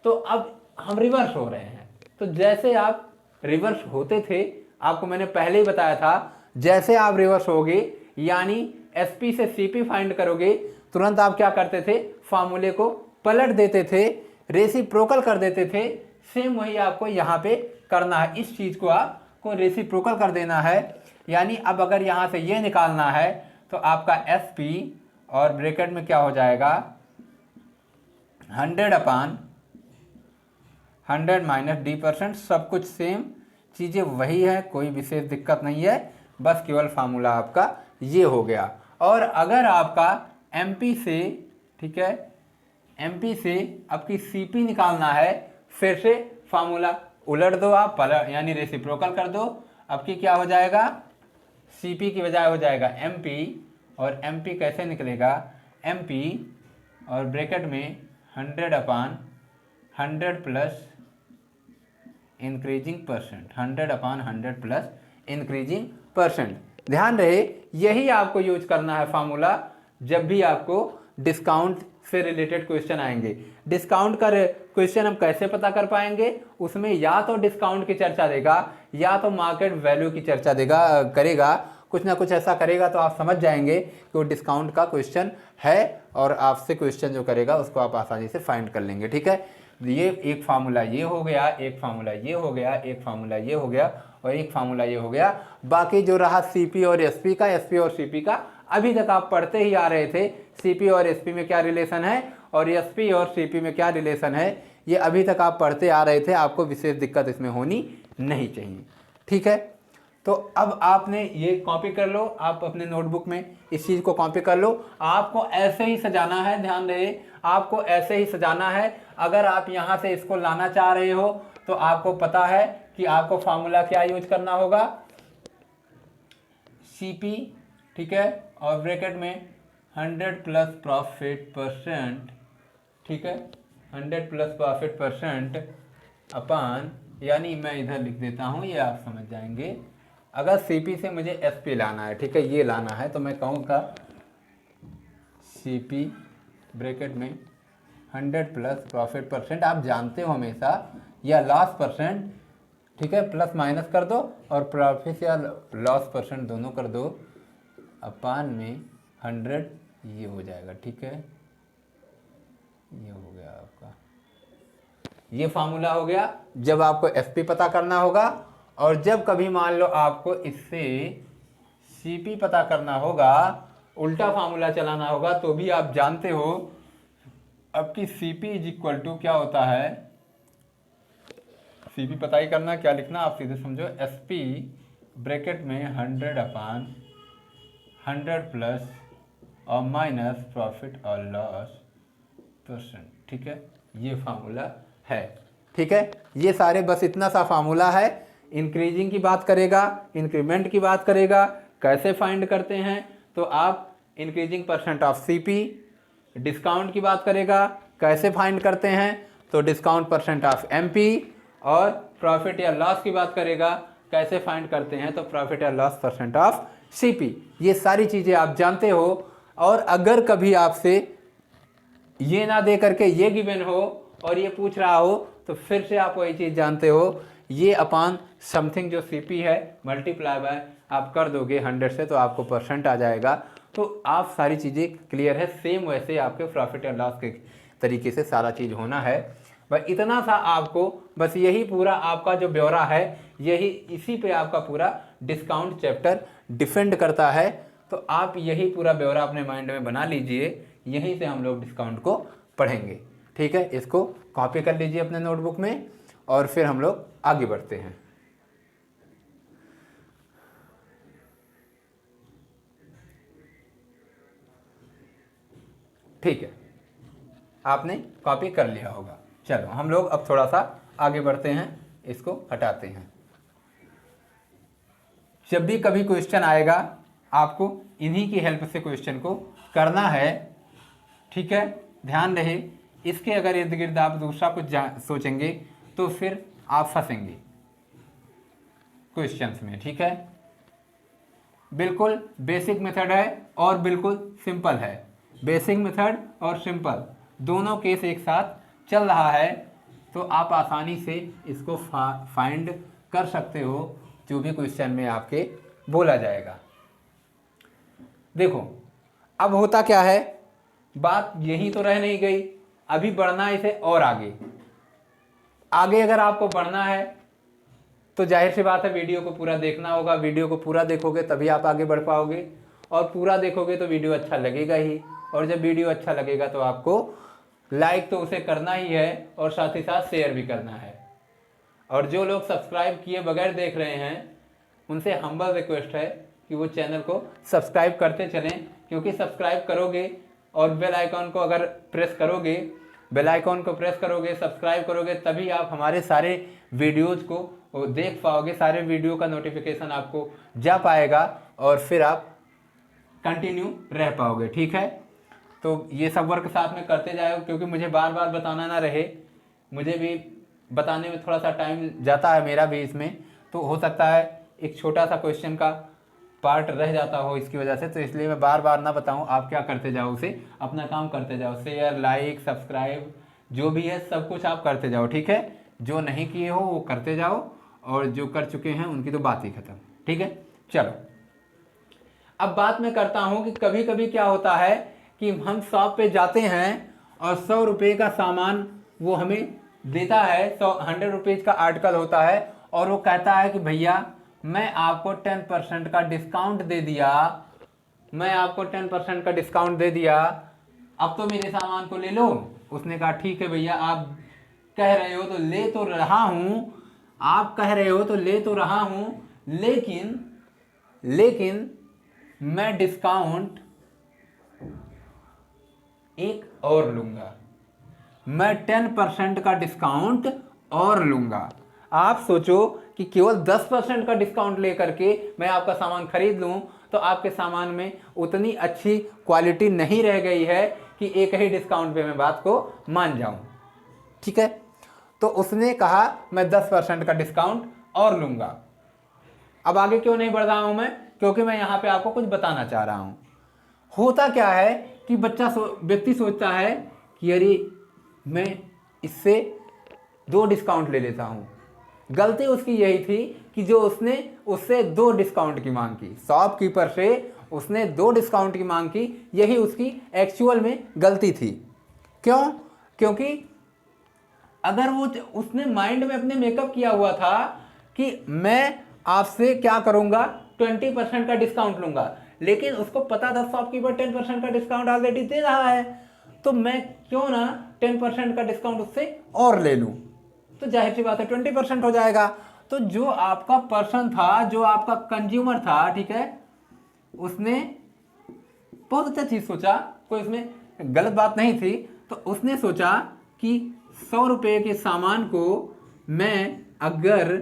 तो अब हम रिवर्स हो रहे हैं। तो जैसे आप रिवर्स होते थे, आपको मैंने पहले ही बताया था, जैसे आप रिवर्स होगे यानी एसपी से सीपी फाइंड करोगे, तुरंत आप क्या करते थे, फार्मूले को पलट देते थे, रेसिप्रोकल कर देते थे। सेम वही आपको यहाँ पे करना है, इस चीज को आपको रेसिप्रोकल कर देना है। यानी अब अगर यहाँ से ये निकालना है तो आपका एसपी और ब्रैकेट में क्या हो जाएगा, 100 अपान 100 माइनस D%, सब कुछ सेम, चीज़ें वही है, कोई विशेष दिक्कत नहीं है, बस केवल फार्मूला आपका ये हो गया। और अगर आपका एमपी से, ठीक है, एमपी से आपकी सीपी निकालना है, फिर से फार्मूला उलट दो आप, यानी रेसिप्रोकल कर दो, आपकी क्या हो जाएगा, सीपी की बजाय हो जाएगा एमपी, और एमपी कैसे निकलेगा, एमपी और ब्रैकेट में 100 अपान 100 प्लस इंक्रीजिंग %, 100 अपान 100 प्लस इंक्रीजिंग %। ध्यान रहे यही आपको यूज करना है फार्मूला जब भी आपको डिस्काउंट से रिलेटेड क्वेश्चन आएंगे। डिस्काउंट का क्वेश्चन हम कैसे पता कर पाएंगे, उसमें या तो डिस्काउंट की चर्चा देगा या तो मार्केट वैल्यू की चर्चा देगा, करेगा, कुछ ना कुछ ऐसा करेगा, तो आप समझ जाएंगे कि वो डिस्काउंट का क्वेश्चन है और आपसे क्वेश्चन जो करेगा उसको आप आसानी से फाइंड कर लेंगे। ठीक है, ये एक फार्मूला ये हो गया, एक फार्मूला ये हो गया, एक फार्मूला ये हो गया, और एक फार्मूला ये हो गया। बाकी जो रहा सीपी और एसपी का, एसपी और सीपी का, अभी तक आप पढ़ते ही आ रहे थे सीपी और एसपी में क्या रिलेशन है और एसपी और सीपी में क्या रिलेशन है, ये अभी तक आप पढ़ते आ रहे थे। आपको विशेष दिक्कत इसमें होनी नहीं चाहिए, ठीक है। तो अब आपने ये कॉपी कर लो, आप अपने नोटबुक में इस चीज़ को कॉपी कर लो। आपको ऐसे ही सजाना है, ध्यान रहे, आपको ऐसे ही सजाना है। अगर आप यहाँ से इसको लाना चाह रहे हो तो आपको पता है कि आपको फार्मूला क्या यूज करना होगा, सीपी, ठीक है, और ब्रैकेट में 100 प्लस प्रॉफिट परसेंट, ठीक है, 100 प्लस प्रॉफिट परसेंट अपान, यानी मैं इधर लिख देता हूँ, ये आप समझ जाएंगे। अगर सीपी से मुझे एसपी लाना है, ठीक है, ये लाना है, तो मैं कहूँगा सीपी ब्रैकेट में 100 प्लस प्रॉफिट परसेंट, आप जानते हो हमेशा, या लॉस परसेंट, ठीक है, प्लस माइनस कर दो और प्रॉफिट या लॉस परसेंट दोनों कर दो, अपान में 100, ये हो जाएगा, ठीक है, ये हो गया आपका, ये फार्मूला हो गया। जब आपको एसपी पता करना होगा और जब कभी मान लो आपको इससे सीपी पता करना होगा, उल्टा फार्मूला चलाना होगा, तो भी आप जानते हो आपकी सीपी इज इक्वल टू क्या होता है, सीपी पता ही करना, क्या लिखना आप सीधे समझो, एसपी ब्रैकेट में 100 अपान 100 प्लस और माइनस प्रॉफिट और लॉस परसेंट, ठीक है, ये फार्मूला है, ठीक है। ये सारे बस इतना सा फार्मूला है। इंक्रीजिंग की बात करेगा, इंक्रीमेंट की बात करेगा, कैसे फाइंड करते हैं, तो आप increasing percent of CP, discount की बात करेगा, कैसे फाइंड करते हैं, तो डिस्काउंट परसेंट ऑफ एमपी, और प्रॉफिट या लॉस की बात करेगा, कैसे फाइंड करते हैं, तो प्रॉफिट या लॉस परसेंट ऑफ सीपी। ये सारी चीज़ें आप जानते हो। और अगर कभी आपसे ये ना दे करके ये गिवन हो और ये पूछ रहा हो, तो फिर से आप वही चीज़ जानते हो, ये अपान समथिंग जो सीपी है मल्टीप्लाई बाय आप कर दोगे 100 से, तो आपको परसेंट आ जाएगा। तो आप सारी चीज़ें क्लियर है। सेम वैसे आपके प्रॉफिट एंड लॉस के तरीके से सारा चीज़ होना है। बस इतना सा आपको, बस यही पूरा आपका जो ब्यौरा है, यही इसी पे आपका पूरा डिस्काउंट चैप्टर डिपेंड करता है। तो आप यही पूरा ब्यौरा अपने माइंड में बना लीजिए, यहीं से हम लोग डिस्काउंट को पढ़ेंगे, ठीक है। इसको कॉपी कर लीजिए अपने नोटबुक में और फिर हम लोग आगे बढ़ते हैं। ठीक है, आपने कॉपी कर लिया होगा। चलो हम लोग अब थोड़ा सा आगे बढ़ते हैं, इसको हटाते हैं। जब भी कभी क्वेश्चन आएगा आपको इन्हीं की हेल्प से क्वेश्चन को करना है, ठीक है। ध्यान रहे, इसके अगर इर्द गिर्द आप दूसरा कुछ सोचेंगे तो फिर आप फंसेंगे क्वेश्चंस में, ठीक है। बिल्कुल बेसिक मेथड है और बिल्कुल सिंपल है। बेसिक मेथड और सिंपल दोनों केस एक साथ चल रहा है, तो आप आसानी से इसको फाइंड कर सकते हो जो भी क्वेश्चन में आपके बोला जाएगा। देखो अब होता क्या है, बात यही तो रह नहीं गई, अभी बढ़ना है इसे और आगे। आगे अगर आपको बढ़ना है तो जाहिर सी बात है वीडियो को पूरा देखना होगा। वीडियो को पूरा देखोगे तभी आप आगे बढ़ पाओगे, और पूरा देखोगे तो वीडियो अच्छा लगेगा ही, और जब वीडियो अच्छा लगेगा तो आपको लाइक तो उसे करना ही है और साथ ही साथ शेयर भी करना है। और जो लोग सब्सक्राइब किए बगैर देख रहे हैं उनसे हम्बल रिक्वेस्ट है कि वो चैनल को सब्सक्राइब करते चलें, क्योंकि सब्सक्राइब करोगे और बेल आइकॉन को अगर प्रेस करोगे, बेल आइकॉन को प्रेस करोगे, सब्सक्राइब करोगे, तभी आप हमारे सारे वीडियोज़ को देख पाओगे, सारे वीडियो का नोटिफिकेशन आपको जा पाएगा और फिर आप कंटिन्यू रह पाओगे, ठीक है। तो ये सब वर्क साथ में करते जाओ, क्योंकि मुझे बार बार बताना ना रहे, मुझे भी बताने में थोड़ा सा टाइम जाता है मेरा भी इसमें, तो हो सकता है एक छोटा सा क्वेश्चन का पार्ट रह जाता हो इसकी वजह से, तो इसलिए मैं बार बार ना बताऊं, आप क्या करते जाओ, उसे अपना काम करते जाओ, शेयर लाइक सब्सक्राइब जो भी है सब कुछ आप करते जाओ, ठीक है। जो नहीं किए हो वो करते जाओ, और जो कर चुके हैं उनकी तो बात ही खत्म, ठीक है। चलो अब बात मैं करता हूं कि कभी कभी क्या होता है कि हम शॉप पे जाते हैं और 100 रुपये का सामान वो हमें देता है, 100 रुपीज़ का आर्टिकल होता है, और वो कहता है कि भैया मैं आपको 10% का डिस्काउंट दे दिया, मैं आपको 10% का डिस्काउंट दे दिया, अब तो मेरे सामान को ले लो। उसने कहा ठीक है भैया, आप कह रहे हो तो ले तो रहा हूं, आप कह रहे हो तो ले तो रहा हूं, लेकिन मैं डिस्काउंट एक और लूंगा, मैं 10% का डिस्काउंट और लूंगा। आप सोचो कि केवल 10% का डिस्काउंट लेकर के मैं आपका सामान खरीद लूं तो आपके सामान में उतनी अच्छी क्वालिटी नहीं रह गई है कि एक ही डिस्काउंट पे मैं बात को मान जाऊं। ठीक है, तो उसने कहा मैं 10% का डिस्काउंट और लूंगा। अब आगे क्यों नहीं बढ़ रहा हूं मैं, क्योंकि मैं यहां पे आपको कुछ बताना चाह रहा हूं। होता क्या है कि व्यक्ति सोचता है कि अरे मैं इससे 2 डिस्काउंट ले लेता हूं। गलती उसकी यही थी कि जो उसने उससे 2 डिस्काउंट की मांग की, शॉपकीपर से उसने 2 डिस्काउंट की मांग की, यही उसकी एक्चुअल में गलती थी। क्यों? क्योंकि अगर वो उसने माइंड में अपने मेकअप किया हुआ था कि मैं आपसे क्या करूंगा, 20% का डिस्काउंट लूंगा, लेकिन उसको पता था शॉपकीपर 10% का डिस्काउंट ऑलरेडी दे रहा है, तो मैं क्यों ना 10% का डिस्काउंट उससे और ले लूं, तो जाहिर सी बात है 20% हो जाएगा। तो जो आपका पर्सन था, जो आपका कंज्यूमर था, ठीक है, उसने बहुत अच्छा चीज सोचा, कोई इसमें गलत बात नहीं थी। तो उसने सोचा कि 100 रुपये के सामान को मैं अगर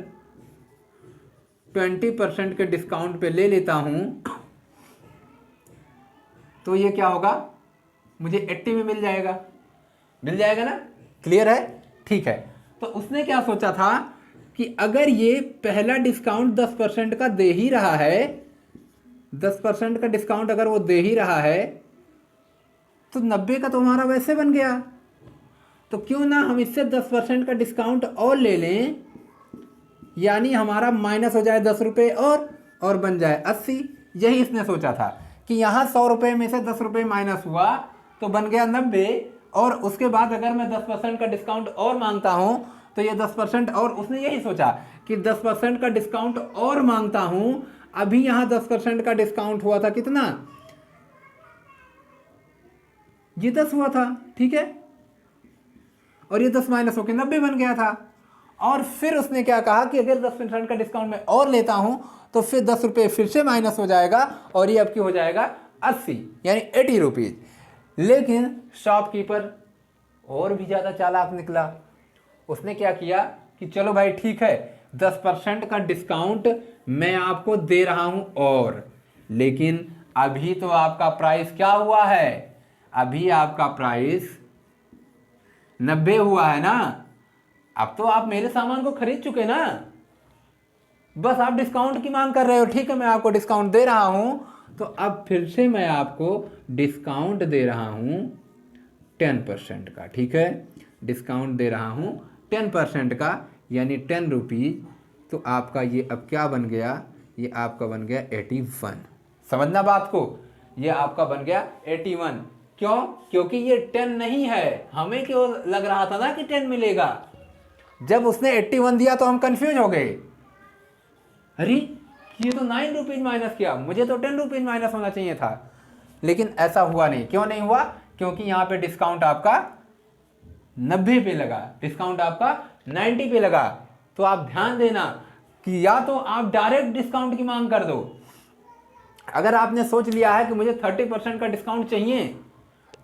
20% के डिस्काउंट पे ले लेता हूं तो ये क्या होगा, मुझे 80 में मिल जाएगा ना। क्लियर है? ठीक है। तो उसने क्या सोचा था कि अगर ये पहला डिस्काउंट 10% का दे ही रहा है, 10% का डिस्काउंट अगर वो दे ही रहा है, तो 90 का तो हमारा वैसे बन गया, तो क्यों ना हम इससे 10% का डिस्काउंट और ले लें, यानी हमारा माइनस हो जाए 10 रुपये और बन जाए 80। यही इसने सोचा था कि यहाँ 100 रुपये में से 10 रुपये माइनस हुआ तो बन गया 90, और उसके बाद अगर मैं 10% का डिस्काउंट और मांगता हूँ तो ये 10% और, उसने यही सोचा कि 10% का डिस्काउंट और मांगता हूँ। अभी यहाँ 10% का डिस्काउंट हुआ था कितना, ये 10 हुआ था, ठीक है, और ये 10 माइनस होकर 90 बन गया था। और फिर उसने क्या कहा कि अगर 10% का डिस्काउंट मैं और लेता हूं तो फिर 10 रुपये फिर से माइनस हो जाएगा और ये अब की हो जाएगा 80, यानी 80 रुपीज। लेकिन शॉपकीपर और भी ज़्यादा चालाक निकला। उसने क्या किया कि चलो भाई ठीक है, 10% का डिस्काउंट मैं आपको दे रहा हूं और, लेकिन अभी तो आपका प्राइस क्या हुआ है, अभी आपका प्राइस 90 हुआ है ना। अब तो आप मेरे सामान को खरीद चुके ना, बस आप डिस्काउंट की मांग कर रहे हो। ठीक है, मैं आपको डिस्काउंट दे रहा हूं, तो अब फिर से मैं आपको डिस्काउंट दे रहा हूं 10% का। ठीक है, डिस्काउंट दे रहा हूं 10% का, यानी 10 रुपीज। तो आपका ये अब क्या बन गया, ये आपका बन गया 81। समझना बात को, ये आपका बन गया 81। क्यों? क्योंकि ये 10 नहीं है। हमें क्यों लग रहा था ना कि 10 मिलेगा, जब उसने 81 दिया तो हम कंफ्यूज हो गए, अरे ये तो 9 रुपीज माइनस किया, मुझे तो 10 रुपीज माइनस होना चाहिए था। लेकिन ऐसा हुआ नहीं। क्यों नहीं हुआ? क्योंकि यहां पे डिस्काउंट आपका 90 पे लगा, डिस्काउंट आपका 90 पे लगा। तो आप ध्यान देना कि या तो आप डायरेक्ट डिस्काउंट की मांग कर दो। अगर आपने सोच लिया है कि मुझे 30% का डिस्काउंट चाहिए,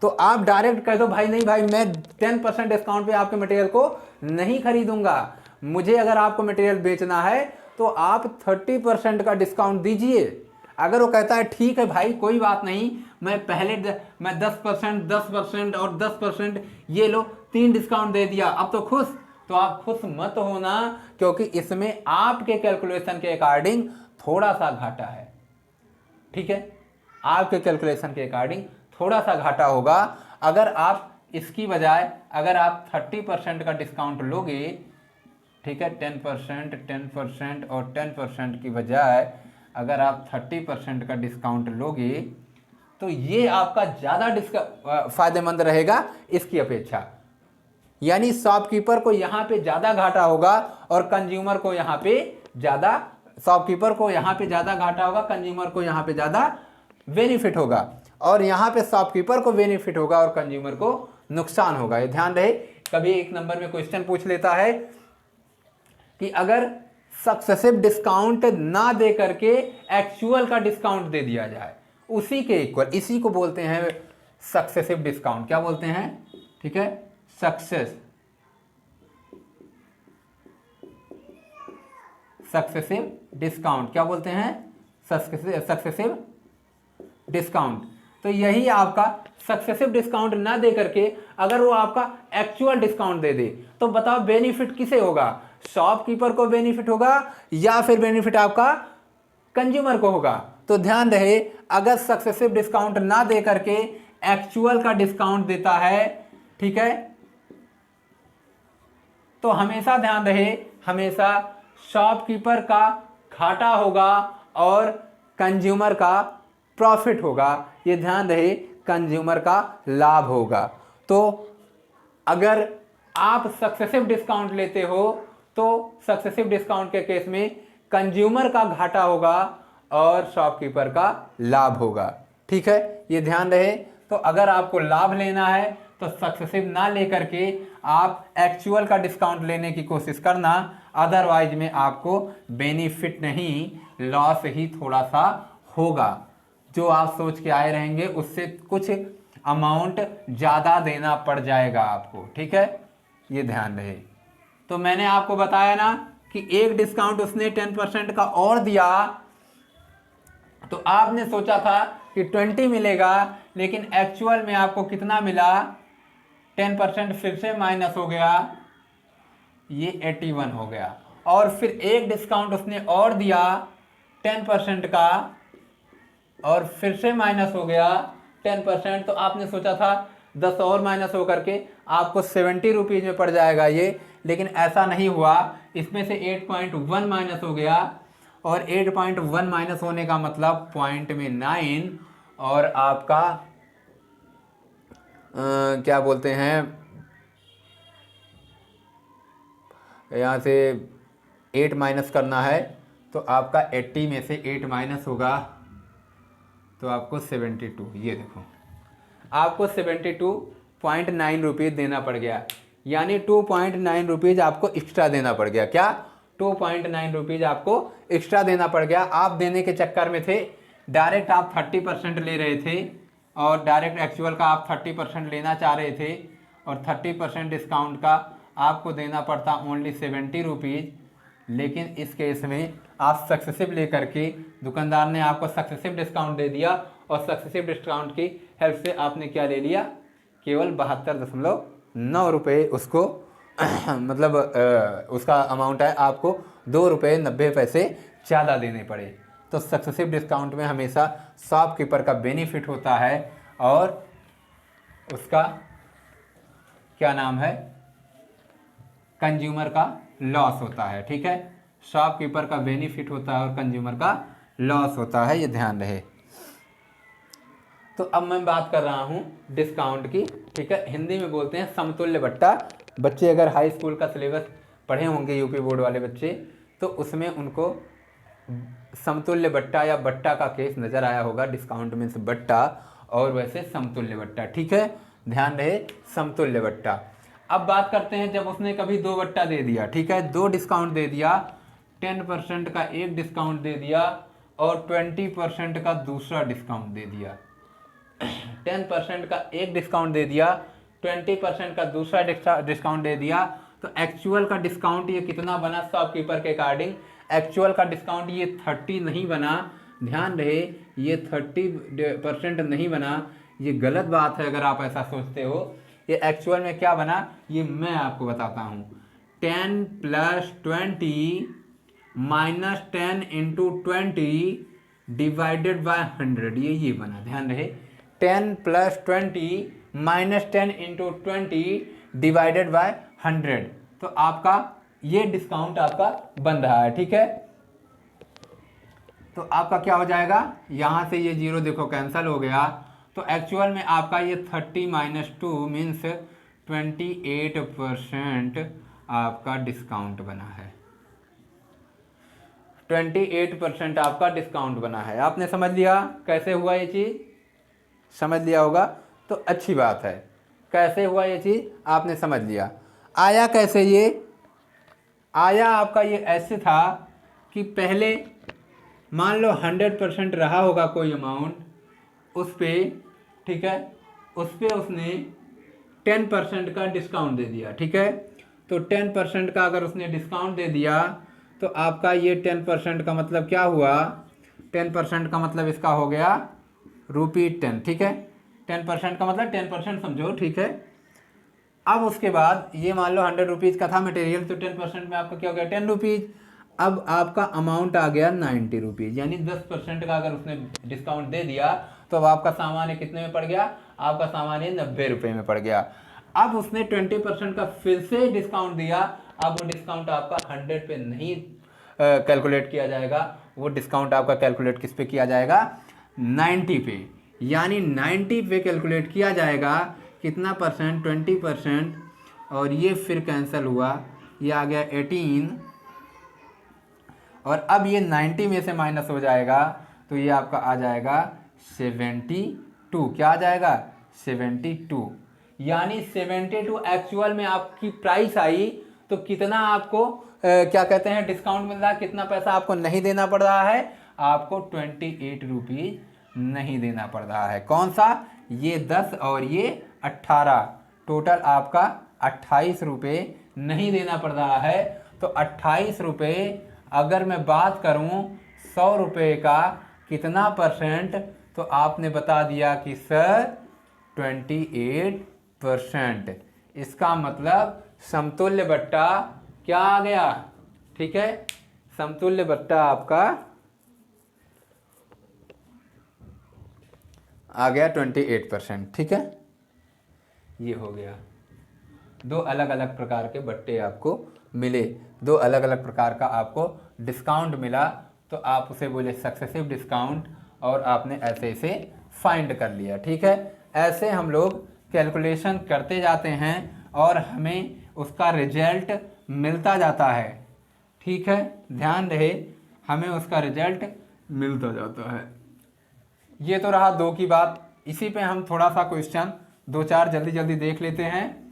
तो आप डायरेक्ट कह दो भाई नहीं भाई, मैं 10% डिस्काउंट पे आपके मटेरियल को नहीं खरीदूंगा, मुझे अगर आपको मटेरियल बेचना है तो आप 30% का डिस्काउंट दीजिए। अगर वो कहता है ठीक है भाई कोई बात नहीं, मैं 10%, 10% और 10%, ये लो 3 डिस्काउंट दे दिया, अब तो खुश, तो आप खुश मत होना, क्योंकि इसमें आपके कैलकुलेशन के अकॉर्डिंग थोड़ा सा घाटा है। ठीक है, आपके कैलकुलेशन के अकॉर्डिंग थोड़ा सा घाटा होगा। अगर आप इसकी बजाय अगर आप 30% का डिस्काउंट लोगे, ठीक है, 10% और 10% की बजाय अगर आप 30% का डिस्काउंट लोगे तो ये आपका ज़्यादा फायदेमंद रहेगा इसकी अपेक्षा। यानी शॉपकीपर को यहाँ पे ज़्यादा घाटा होगा और कंज्यूमर को यहाँ पे ज़्यादा, शॉपकीपर को यहाँ पे ज़्यादा घाटा होगा, कंज्यूमर को यहाँ पे ज़्यादा बेनिफिट होगा, और यहाँ पे शॉपकीपर को बेनिफिट होगा और कंज्यूमर को नुकसान होगा। ये ध्यान रहे। कभी एक नंबर में क्वेश्चन पूछ लेता है कि अगर सक्सेसिव डिस्काउंट ना दे करके एक्चुअल का डिस्काउंट दे दिया जाए उसी के इक्वल, इसी को बोलते हैं सक्सेसिव डिस्काउंट। क्या बोलते हैं? ठीक है, सक्सेसिव डिस्काउंट। क्या बोलते हैं? Successive discount. तो यही आपका सक्सेसिव डिस्काउंट ना दे करके अगर वो आपका एक्चुअल डिस्काउंट दे दे तो बताओ बेनिफिट किसे होगा? शॉपकीपर को बेनिफिट होगा या फिर बेनिफिट आपका कंज्यूमर को होगा? तो ध्यान रहे, अगर सक्सेसिव डिस्काउंट ना दे करके एक्चुअल का डिस्काउंट देता है, ठीक है, तो हमेशा ध्यान रहे, हमेशा शॉपकीपर का घाटा होगा और कंज्यूमर का प्रॉफिट होगा। ये ध्यान रहे, कंज्यूमर का लाभ होगा। तो अगर आप सक्सेसिव डिस्काउंट लेते हो तो सक्सेसिव डिस्काउंट के केस में कंज्यूमर का घाटा होगा और शॉपकीपर का लाभ होगा। ठीक है, ये ध्यान रहे। तो अगर आपको लाभ लेना है तो सक्सेसिव ना लेकर के आप एक्चुअल का डिस्काउंट लेने की कोशिश करना, अदरवाइज में आपको बेनिफिट नहीं, लॉस ही थोड़ा सा होगा। जो आप सोच के आए रहेंगे उससे कुछ अमाउंट ज़्यादा देना पड़ जाएगा आपको। ठीक है, ये ध्यान रहे। तो मैंने आपको बताया ना कि एक डिस्काउंट उसने 10% का और दिया, तो आपने सोचा था कि 20 मिलेगा, लेकिन एक्चुअल में आपको कितना मिला? 10% फिर से माइनस हो गया, ये 81 हो गया। और फिर एक डिस्काउंट उसने और दिया 10% का और फिर से माइनस हो गया 10%। तो आपने सोचा था 10 और माइनस हो करके आपको 70 रुपीज़ में पड़ जाएगा ये, लेकिन ऐसा नहीं हुआ। इसमें से 8.1 माइनस हो गया और 8.1 माइनस होने का मतलब पॉइंट में 9 और आपका क्या बोलते हैं, यहाँ से 8 माइनस करना है तो आपका 80 में से 8 माइनस होगा तो आपको 72, ये देखो आपको 72.9 रुपीज़ देना पड़ गया, यानी 2.9 रुपीज़ आपको एक्स्ट्रा देना पड़ गया। क्या? 2.9 रुपीज़ आपको एक्स्ट्रा देना पड़ गया। आप देने के चक्कर में थे, डायरेक्ट आप 30% ले रहे थे और डायरेक्ट एक्चुअल का आप 30% लेना चाह रहे थे और 30% डिस्काउंट का आपको देना पड़ता ओनली 70 रुपीज़। लेकिन इस केस में आप सक्सेसिव लेकर के दुकानदार ने आपको सक्सेसिव डिस्काउंट दे दिया और सक्सेसिव डिस्काउंट की हेल्प से आपने क्या ले लिया? केवल 72.9 रुपये उसको मतलब उसका अमाउंट है, आपको 2 रुपये 90 पैसे ज़्यादा देने पड़े। तो सक्सेसिव डिस्काउंट में हमेशा शॉपकीपर का बेनिफिट होता है और उसका क्या नाम है, कंज्यूमर का लॉस होता है। ठीक है, शॉपकीपर का बेनिफिट होता है और कंज्यूमर का लॉस होता है, ये ध्यान रहे। तो अब मैं बात कर रहा हूँ डिस्काउंट की। ठीक है, हिंदी में बोलते हैं समतुल्य बट्टा। बच्चे अगर हाई स्कूल का सिलेबस पढ़े होंगे, यूपी बोर्ड वाले बच्चे, तो उसमें उनको समतुल्य बट्टा या बट्टा का केस नज़र आया होगा। डिस्काउंट मीन्स बट्टा और वैसे समतुल्य बट्टा। ठीक है, ध्यान रहे, समतुल्य बट्टा। अब बात करते हैं जब उसने कभी 2 बट्टा दे दिया। ठीक है, 2 डिस्काउंट दे दिया, 10% का एक डिस्काउंट दे दिया और 20% का दूसरा डिस्काउंट दे दिया। 10% का एक डिस्काउंट दे दिया, 20% का दूसरा डिस्काउंट दे दिया। तो एक्चुअल का डिस्काउंट ये कितना बना? शॉपकीपर के अकॉर्डिंग एक्चुअल का डिस्काउंट ये 30 नहीं बना। ध्यान रहे, ये 30% नहीं बना, ये गलत बात है अगर आप ऐसा सोचते हो। ये एक्चुअल में क्या बना ये मैं आपको बताता हूँ। 10 + 20 - 10 × 20 डिवाइडेड बाय 100, ये बना। ध्यान रहे, 10 + 20 - 10 × 20 डिवाइडेड बाय 100। तो आपका ये डिस्काउंट आपका बन रहा है। ठीक है, तो आपका क्या हो जाएगा, यहाँ से ये 0 देखो कैंसिल हो गया। तो एक्चुअल में आपका ये 30 - 2 मीन्स 28% आपका डिस्काउंट बना है। 28% आपका डिस्काउंट बना है। आपने समझ लिया कैसे हुआ ये चीज़? समझ लिया होगा तो अच्छी बात है। कैसे हुआ ये चीज़ आपने समझ लिया। आया कैसे? ये आया आपका ये ऐसे था कि पहले मान लो 100% रहा होगा कोई अमाउंट, उस पर, ठीक है, उस पर उसने 10% का डिस्काउंट दे दिया, ठीक है। तो 10% का अगर उसने डिस्काउंट दे दिया तो आपका ये 10% का मतलब क्या हुआ? 10% का मतलब इसका हो गया ₹10, ठीक है। 10% का मतलब 10% समझो, ठीक है। अब उसके बाद ये मान लो 100 रुपीज़ का था मटेरियल, तो 10% में आपका क्या हो गया? 10 रुपीज़। अब आपका अमाउंट आ गया 90 रुपीज़, यानी 10% का अगर उसने डिस्काउंट दे दिया तो अब आपका सामान कितने में पड़ गया? आपका सामान 90 रुपये में पड़ गया। अब उसने 20% का फिर से डिस्काउंट दिया। अब वो डिस्काउंट आपका 100 पे नहीं कैलकुलेट किया जाएगा, वो डिस्काउंट आपका कैलकुलेट किस पे किया जाएगा? 90 पे। यानी 90 पे कैलकुलेट किया जाएगा। कितना परसेंट? 20%। और ये फिर कैंसिल हुआ, ये आ गया 18। और अब ये 90 में से माइनस हो जाएगा तो ये आपका आ जाएगा 72। क्या आ जाएगा? 72। यानी 72 एक्चुअल में आपकी प्राइस आई तो कितना आपको क्या कहते हैं डिस्काउंट मिल रहा है? कितना पैसा आपको नहीं देना पड़ रहा है? आपको 28 रुपीज़ नहीं देना पड़ रहा है। कौन सा? ये 10 और ये 18, टोटल आपका 28 रुपये नहीं देना पड़ रहा है। तो 28 रुपये अगर मैं बात करूं 100 रुपये का कितना परसेंट, तो आपने बता दिया कि सर 28%। इसका मतलब समतुल्य बट्टा क्या आ गया? ठीक है, समतुल्य बट्टा आपका आ गया 28%, ठीक है। ये हो गया। दो अलग अलग प्रकार के बट्टे आपको मिले, दो अलग अलग प्रकार का आपको डिस्काउंट मिला, तो आप उसे बोले सक्सेसिव डिस्काउंट, और आपने ऐसे इसे फाइंड कर लिया, ठीक है। ऐसे हम लोग कैलकुलेशन करते जाते हैं और हमें उसका रिजल्ट मिलता जाता है, ठीक है। ध्यान रहे, हमें उसका रिजल्ट मिलता जाता है। ये तो रहा दो की बात। इसी पे हम थोड़ा सा क्वेश्चन दो चार जल्दी जल्दी देख लेते हैं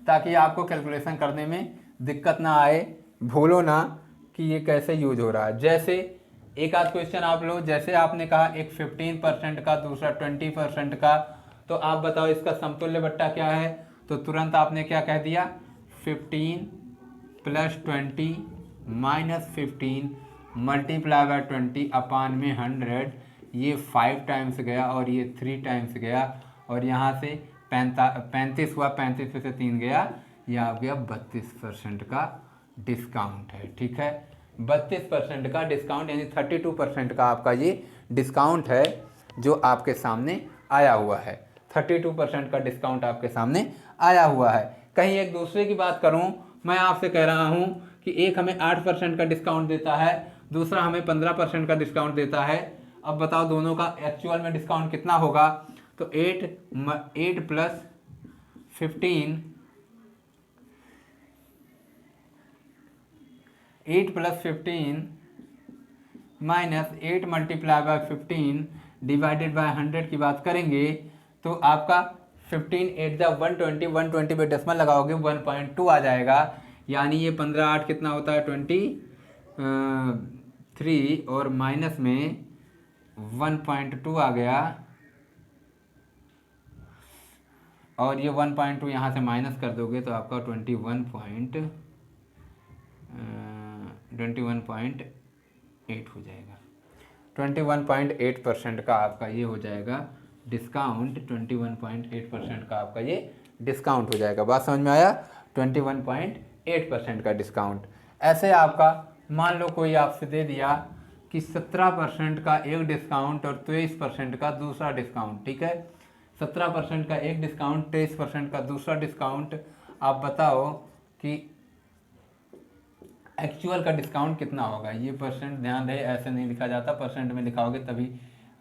ताकि आपको कैलकुलेशन करने में दिक्कत ना आए, भूलो ना कि ये कैसे यूज हो रहा है। जैसे एक आध क्वेश्चन आप लो, जैसे आपने कहा एक 15% का, दूसरा 20% का, तो आप बताओ इसका समतुल्य बट्टा क्या है? तो तुरंत आपने क्या कह दिया? 15 + 20 - 15 मल्टीप्लाई बाय 20 अपान में 100। ये 5 टाइम्स गया और ये 3 टाइम्स गया, और यहाँ से 35 हुआ, 35 में से 3 गया, ये आ गया 32% का डिस्काउंट है, ठीक है। 32% का डिस्काउंट, यानी 32% का आपका ये डिस्काउंट है जो आपके सामने आया हुआ है। 32% का डिस्काउंट आपके सामने आया हुआ है। कहीं एक दूसरे की बात करूं, मैं आपसे कह रहा हूं कि एक हमें 8% का डिस्काउंट देता है, दूसरा हमें 15% का डिस्काउंट देता है। अब बताओ दोनों का एक्चुअल में डिस्काउंट कितना होगा? तो 8 + 15 8 + 15 - 8 मल्टीप्लाई बाय 15 डिवाइडेड बाय 100 की बात करेंगे तो आपका 15 8 जा 120, 120 पे डेसिमल लगाओगे 1.2 आ जाएगा। यानी ये 15 8 कितना होता है? 23, और माइनस में 1.2 आ गया, और ये 1.2 यहाँ से माइनस कर दोगे तो आपका 21.8 हो जाएगा। 21.8% का आपका ये हो जाएगा डिस्काउंट। 21.8% का आपका ये डिस्काउंट हो जाएगा। बात समझ में आया? 21.8% का डिस्काउंट। ऐसे आपका मान लो कोई आपसे दे दिया कि 17% का एक डिस्काउंट और 23% का दूसरा डिस्काउंट, ठीक है। 17% का एक डिस्काउंट, 23% का दूसरा डिस्काउंट। आप बताओ कि एक्चुअल का डिस्काउंट कितना होगा? ये परसेंट ध्यान रहे, ऐसे नहीं लिखा जाता, परसेंट में लिखाओगे तभी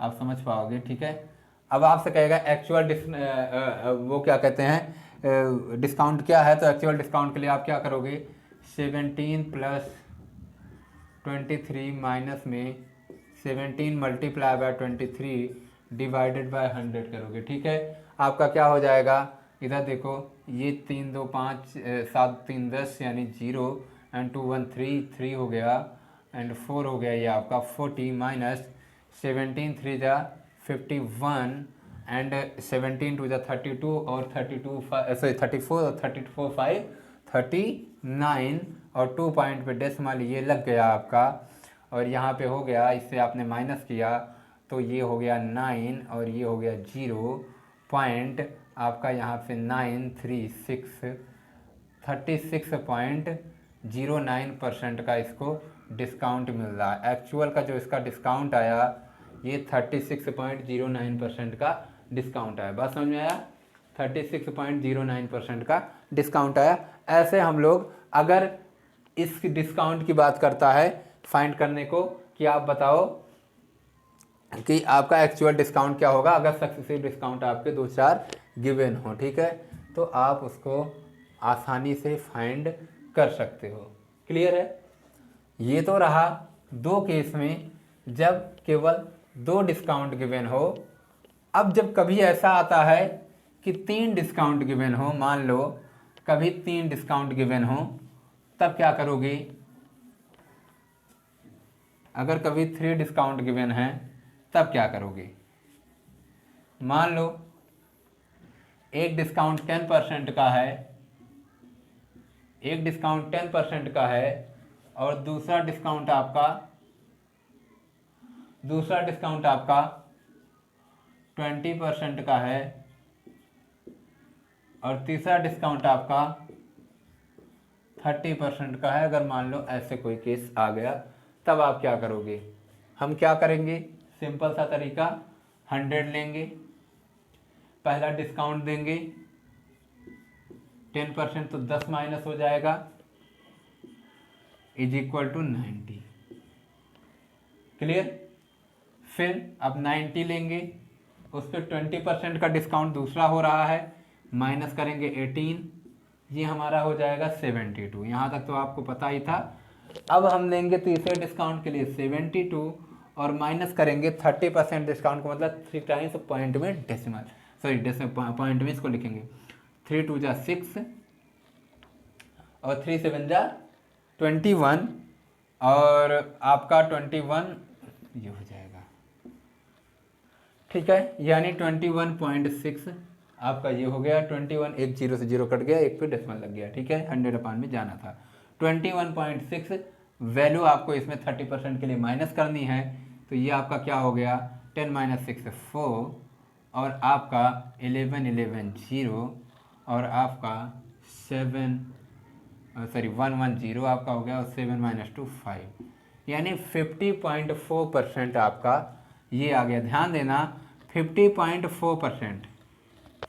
आप समझ पाओगे, ठीक है। अब आपसे कहेगा एक्चुअल वो क्या कहते हैं डिस्काउंट क्या है, तो एक्चुअल डिस्काउंट के लिए आप क्या करोगे 17 प्लस 23 माइनस में 17 मल्टीप्लाई बाय 23 डिवाइडेड बाय 100 करोगे। ठीक है, आपका क्या हो जाएगा, इधर देखो ये 3 2 5 7 3 10 यानी 0 एंड 2 1 3 हो गया एंड 4 हो गया, ये आपका 40 माइनस 17 3 जा 51 एंड 17 2 जा 32 और 34 और 34 5 39 और 2 पॉइंट पे डेसिमल ये लग गया आपका, और यहाँ पे हो गया, इससे आपने माइनस किया तो ये हो गया 9 और ये हो गया 0 पॉइंट आपका यहाँ पे 936 36.09% का इसको डिस्काउंट मिल रहा है। एक्चुअल का जो इसका डिस्काउंट आया ये 36.09% का डिस्काउंट आया। बात समझ में आया, 36.09% का डिस्काउंट आया। ऐसे हम लोग अगर इस डिस्काउंट की बात करता है फाइंड करने को कि आप बताओ कि आपका एक्चुअल डिस्काउंट क्या होगा अगर सक्सेसिव डिस्काउंट आपके 2-4 गिवन हो। ठीक है, तो आप उसको आसानी से फाइंड कर सकते हो। क्लियर है, ये तो रहा 2 केस में जब केवल 2 डिस्काउंट गिवन हो। अब जब कभी ऐसा आता है कि 3 डिस्काउंट गिवन हो, मान लो कभी 3 डिस्काउंट गिवन हो, तब क्या करोगे, अगर कभी 3 डिस्काउंट गिवन है तब क्या करोगे, मान लो एक डिस्काउंट 10% का है, एक डिस्काउंट 10% का है और दूसरा डिस्काउंट आपका 20% का है और तीसरा डिस्काउंट आपका 30% का है। अगर मान लो ऐसे कोई केस आ गया तब आप क्या करोगे, हम क्या करेंगे, सिंपल सा तरीका 100 लेंगे, पहला डिस्काउंट देंगे 10% तो 10 माइनस हो जाएगा इज इक्वल टू 90। क्लियर, फिर अब 90 लेंगे, उस पर 20% का डिस्काउंट दूसरा हो रहा है, माइनस करेंगे 18, ये हमारा हो जाएगा 72। यहाँ तक तो आपको पता ही था। अब हम लेंगे तीसरे डिस्काउंट के लिए 72 और माइनस करेंगे 30% डिस्काउंट को, मतलब 3 टाइम्स पॉइंट में डेसिमल, सॉरी पॉइंट में इसको लिखेंगे 3 2 जा 6 और 3 7 जा 21 और आपका 21 ये हो जाएगा। ठीक है, यानी 21.6 आपका ये हो गया। 21 एक 0 से 0 कट गया, एक पे डेसिमल लग गया। ठीक है, 100 में जाना था। 21.6 वैल्यू आपको इसमें 30% के लिए माइनस करनी है, तो ये आपका क्या हो गया 10 - 6 4 और आपका 11 11 0 और आपका 110 आपका हो गया और 7 - 2 5, यानी 50.4% आपका ये आ गया। ध्यान देना 50.4%,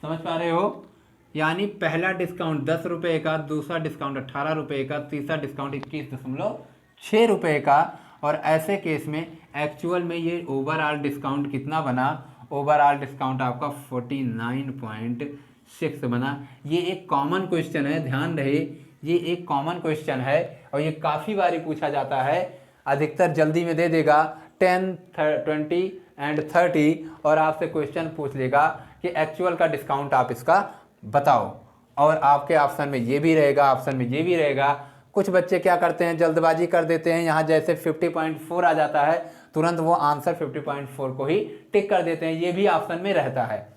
समझ पा रहे हो, यानी पहला डिस्काउंट 10 रुपये का, दूसरा डिस्काउंट 18 रुपये का, तीसरा डिस्काउंट 21.6 रुपये का। और ऐसे केस में एक्चुअल में ये ओवरऑल डिस्काउंट कितना बना, ओवरऑल डिस्काउंट आपका 49.6 बना। ये एक कॉमन क्वेश्चन है, ध्यान रहे, ये एक कॉमन क्वेश्चन है और ये काफ़ी बारी पूछा जाता है। अधिकतर जल्दी में दे देगा 10 20 एंड 30 और आपसे क्वेश्चन पूछ लेगा कि एक्चुअल का डिस्काउंट आप इसका बताओ, और आपके ऑप्शन में ये भी रहेगा, ऑप्शन में ये भी रहेगा। कुछ बच्चे क्या करते हैं, जल्दबाजी कर देते हैं, यहाँ जैसे 50.4 आ जाता है तुरंत वो आंसर 50.4 को ही टिक कर देते हैं, ये भी ऑप्शन में रहता है।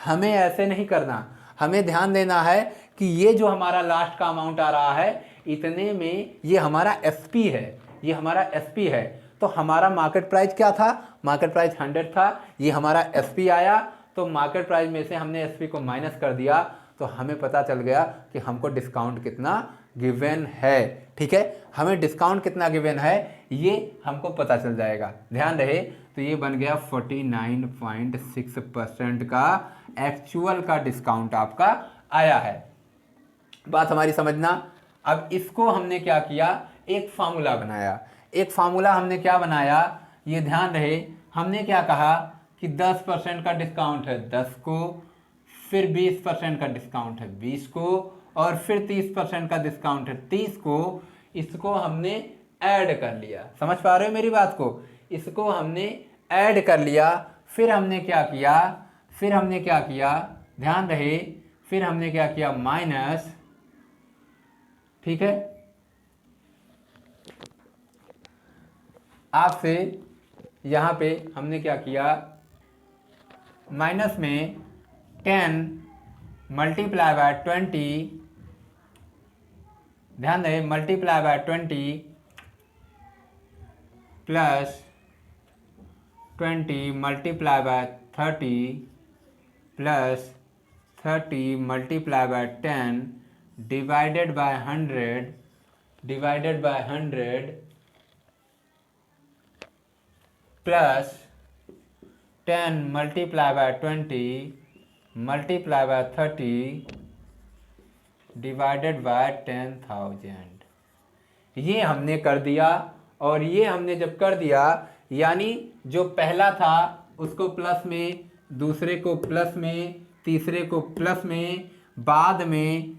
हमें ऐसे नहीं करना, हमें ध्यान देना है कि ये जो हमारा लास्ट का अमाउंट आ रहा है इतने में ये हमारा एसपी है, ये हमारा एसपी है। तो हमारा मार्केट प्राइस क्या था, मार्केट प्राइस 100 था, ये हमारा एसपी आया, तो मार्केट प्राइस में से हमने एसपी को माइनस कर दिया, तो हमें पता चल गया कि हमको डिस्काउंट कितना गिवन है। ठीक है, हमें डिस्काउंट कितना गिवन है ये हमको पता चल जाएगा, ध्यान रहे। तो ये बन गया 49.6% का एक्चुअल का डिस्काउंट आपका आया है। बात हमारी समझना। अब इसको हमने क्या किया, एक फार्मूला बनाया। एक फार्मूला हमने क्या बनाया, ये ध्यान रहे, हमने क्या कहा कि 10% का डिस्काउंट है 10 को, फिर 20% का डिस्काउंट है 20 को, और फिर 30% का डिस्काउंट है 30 को। इसको हमने ऐड कर लिया, समझ पा रहे हो मेरी बात को? इसको हमने ऐड कर लिया। फिर हमने क्या किया, ध्यान रहे, फिर हमने क्या किया, माइनस, ठीक है, आपसे यहाँ पे हमने क्या किया, माइनस में 10 मल्टीप्लाई बाय 20, ध्यान रहे, multiply by 20 plus 20 multiply by 30 plus 30 multiply by 10 divided by 100 plus 10 multiply by 20 multiply by 30 divided by 10,000। ये हमने कर दिया। और ये हमने जब कर दिया, यानी जो पहला था उसको प्लस में, दूसरे को प्लस में, तीसरे को प्लस में, बाद में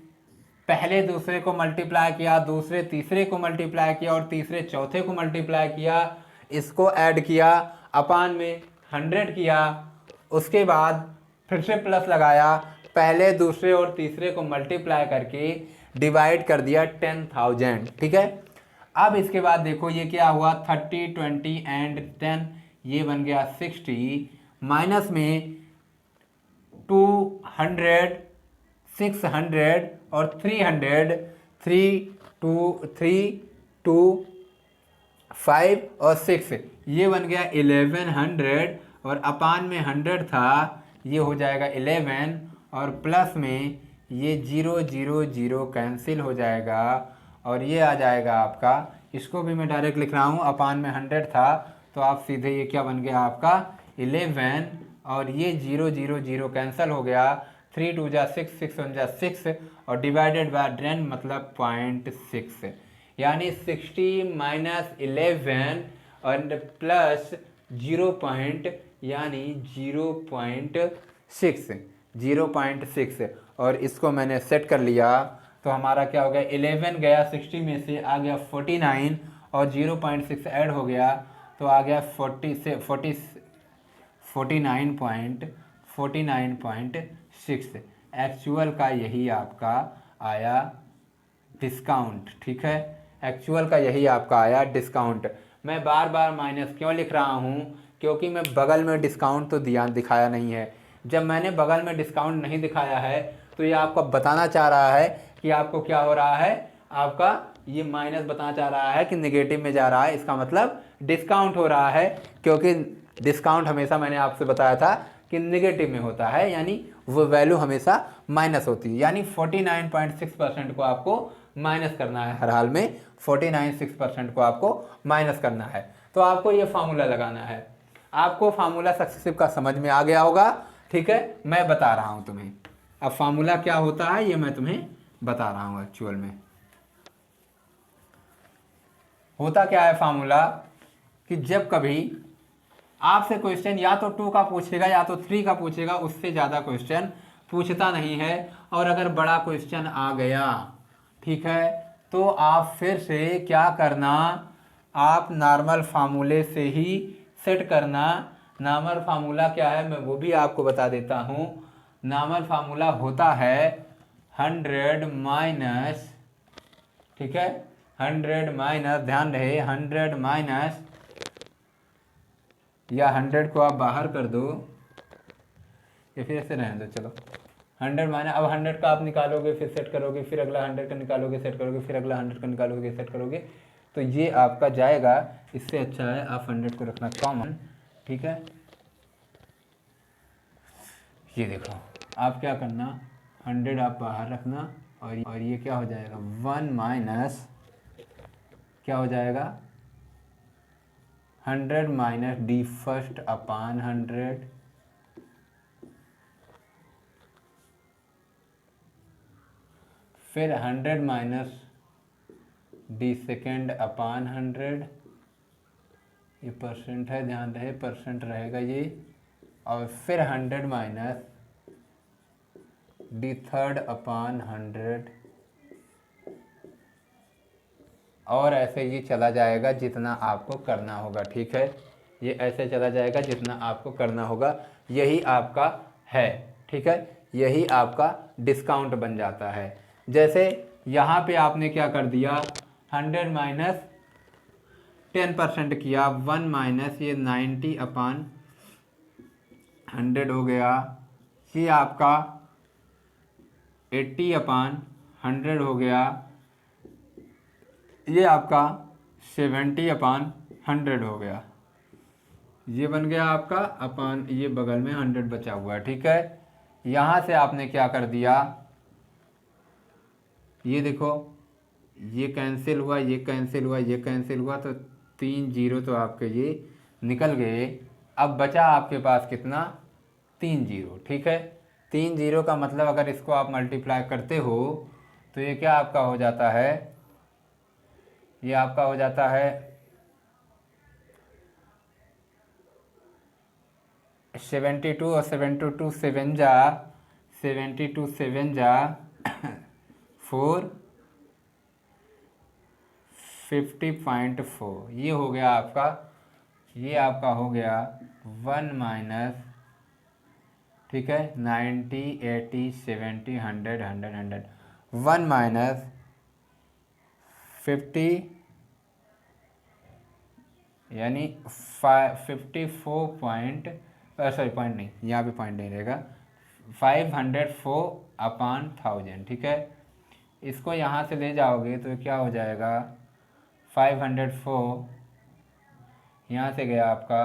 पहले दूसरे को मल्टीप्लाई किया, दूसरे तीसरे को मल्टीप्लाई किया, और तीसरे चौथे को मल्टीप्लाई किया, इसको ऐड किया, अपान में 100 किया, उसके बाद फिर से प्लस लगाया, पहले दूसरे और तीसरे को मल्टीप्लाई करके डिवाइड कर दिया 10,000, ठीक है। अब इसके बाद देखो ये क्या हुआ, 30 20 एंड 10, ये बन गया 60, माइनस में 200 600 और 300, 3 2 5 और 6, ये बन गया 1100, और अपान में 100 था, ये हो जाएगा 11, और प्लस में ये 0 0 0 कैंसिल हो जाएगा, और ये आ जाएगा आपका, इसको भी मैं डायरेक्ट लिख रहा हूँ, अपान में 100 था तो आप सीधे ये क्या बन गया आपका 11, और ये 0 0 0 कैंसिल हो गया, 3 2 जा 6 6 1 जा 6, और डिवाइडेड बाय 10 मतलब 0.6, यानी 60 माइनस 11 और प्लस 0 यानी 0.6, और इसको मैंने सेट कर लिया, तो हमारा क्या हो गया, 11 गया 60 में से, आ गया 49, और 0.6 ऐड हो गया तो आ गया 49.6। एक्चुअल का यही आपका आया डिस्काउंट, ठीक है, एक्चुअल का यही आपका आया डिस्काउंट। मैं बार बार माइनस क्यों लिख रहा हूँ, क्योंकि मैं बगल में डिस्काउंट तो दिखाया नहीं है। जब मैंने बगल में डिस्काउंट नहीं दिखाया है तो ये आपको बताना चाह रहा है कि आपको क्या हो रहा है, आपका ये माइनस बताना चाह रहा है कि नेगेटिव में जा रहा है, इसका मतलब डिस्काउंट हो रहा है, क्योंकि डिस्काउंट हमेशा मैंने आपसे बताया था कि नेगेटिव में होता है, यानी वो वैल्यू हमेशा माइनस होती है, यानी 49.6% को आपको माइनस करना है, हर हाल में 49.6% को आपको माइनस करना है। तो आपको ये फार्मूला लगाना है। आपको फार्मूला सक्सेसिव का समझ में आ गया होगा, ठीक है, मैं बता रहा हूं तुम्हें। अब फार्मूला क्या होता है ये मैं तुम्हें बता रहा हूं। एक्चुअल में होता क्या है फार्मूला, कि जब कभी आपसे क्वेश्चन या तो 2 का पूछेगा या तो 3 का पूछेगा, उससे ज़्यादा क्वेश्चन पूछता नहीं है, और अगर बड़ा क्वेश्चन आ गया, ठीक है, तो आप फिर से क्या करना, आप नॉर्मल फार्मूले से ही सेट करना। नॉर्मल फार्मूला क्या है मैं वो भी आपको बता देता हूँ। नॉर्मल फार्मूला होता है 100 माइनस, ठीक है, 100 माइनस, ध्यान रहे 100 माइनस, या 100 को आप बाहर कर दो, या फिर ऐसे रहने दो, चलो 100 माइनस, अब 100 का आप निकालोगे, फिर सेट करोगे, फिर अगला 100 का निकालोगे, सेट करोगे, फिर अगला 100 का निकालोगे, सेट करोगे, तो ये आपका जाएगा। इससे अच्छा है आप 100 को रखना कॉमन, ठीक है। ये देखो आप क्या करना, 100 आप बाहर रखना, और ये क्या हो जाएगा 1 माइनस, क्या हो जाएगा 100 माइनस डी फर्स्ट अपान 100, फिर 100 माइनस डी सेकेंड अपान 100, ये परसेंट है, ध्यान रहे परसेंट रहेगा ये, और फिर 100 माइनस d3/100 और ऐसे ये चला जाएगा जितना आपको करना होगा। ठीक है, ये ऐसे चला जाएगा जितना आपको करना होगा। यही आपका है। ठीक है, यही आपका डिस्काउंट बन जाता है। जैसे यहाँ पे आपने क्या कर दिया, 100 माइनस 10% किया, 1 माइनस ये 90/100 हो गया। ये आपका 80/100 हो गया। ये आपका 70/100 हो गया। ये बन गया आपका अपान, ये बगल में 100 बचा हुआ है। ठीक है, यहाँ से आपने क्या कर दिया, ये देखो, ये कैंसिल हुआ, ये कैंसिल हुआ, ये कैंसिल हुआ, तो 3 जीरो तो आपके ये निकल गए। अब बचा आपके पास कितना, 3 जीरो। ठीक है, 3 जीरो का मतलब अगर इसको आप मल्टीप्लाई करते हो तो ये क्या आपका हो जाता है, ये आपका हो जाता है 72 और 72 7 जा 72 7 जा 4 50.4। ये हो गया आपका, ये आपका हो गया 1 माइनस, ठीक है, 90 80 70 100 100 100 1 माइनस 50 यानी 54 पॉइंट, सॉरी पॉइंट नहीं, यहाँ पे पॉइंट नहीं रहेगा, 504/1000। ठीक है, इसको यहाँ से ले जाओगे तो क्या हो जाएगा, 504 यहाँ से गया आपका,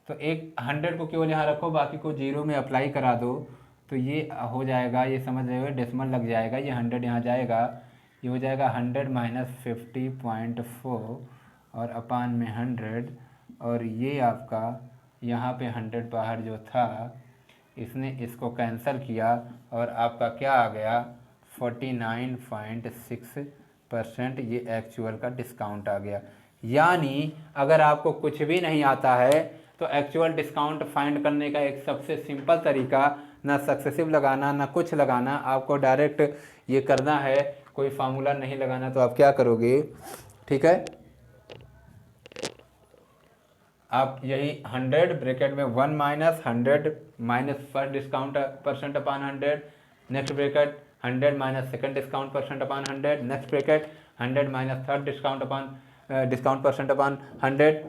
तो एक 100 को केवल यहाँ रखो, बाकी को जीरो में अप्लाई करा दो, तो ये हो जाएगा, ये समझ रहे हो, डेसिमल लग जाएगा, ये 100 यहाँ जाएगा, ये हो जाएगा 100 माइनस 50.4 और अपान में 100, और ये आपका यहाँ पे 100 बाहर जो था इसने इसको कैंसिल किया और आपका क्या आ गया, 49.6%। ये एक्चुअल का डिस्काउंट आ गया। यानी अगर आपको कुछ भी नहीं आता है तो एक्चुअल डिस्काउंट फाइंड करने का एक सबसे सिंपल तरीका, ना सक्सेसिव लगाना ना कुछ लगाना, आपको डायरेक्ट ये करना है, कोई फार्मूला नहीं लगाना। तो आप क्या करोगे, ठीक है, आप यही 100 ब्रैकेट में 1 minus 100 minus first discount percent upon 100, next bracket 100 minus second discount percent upon 100, next bracket 100 minus third discount percent upon 100,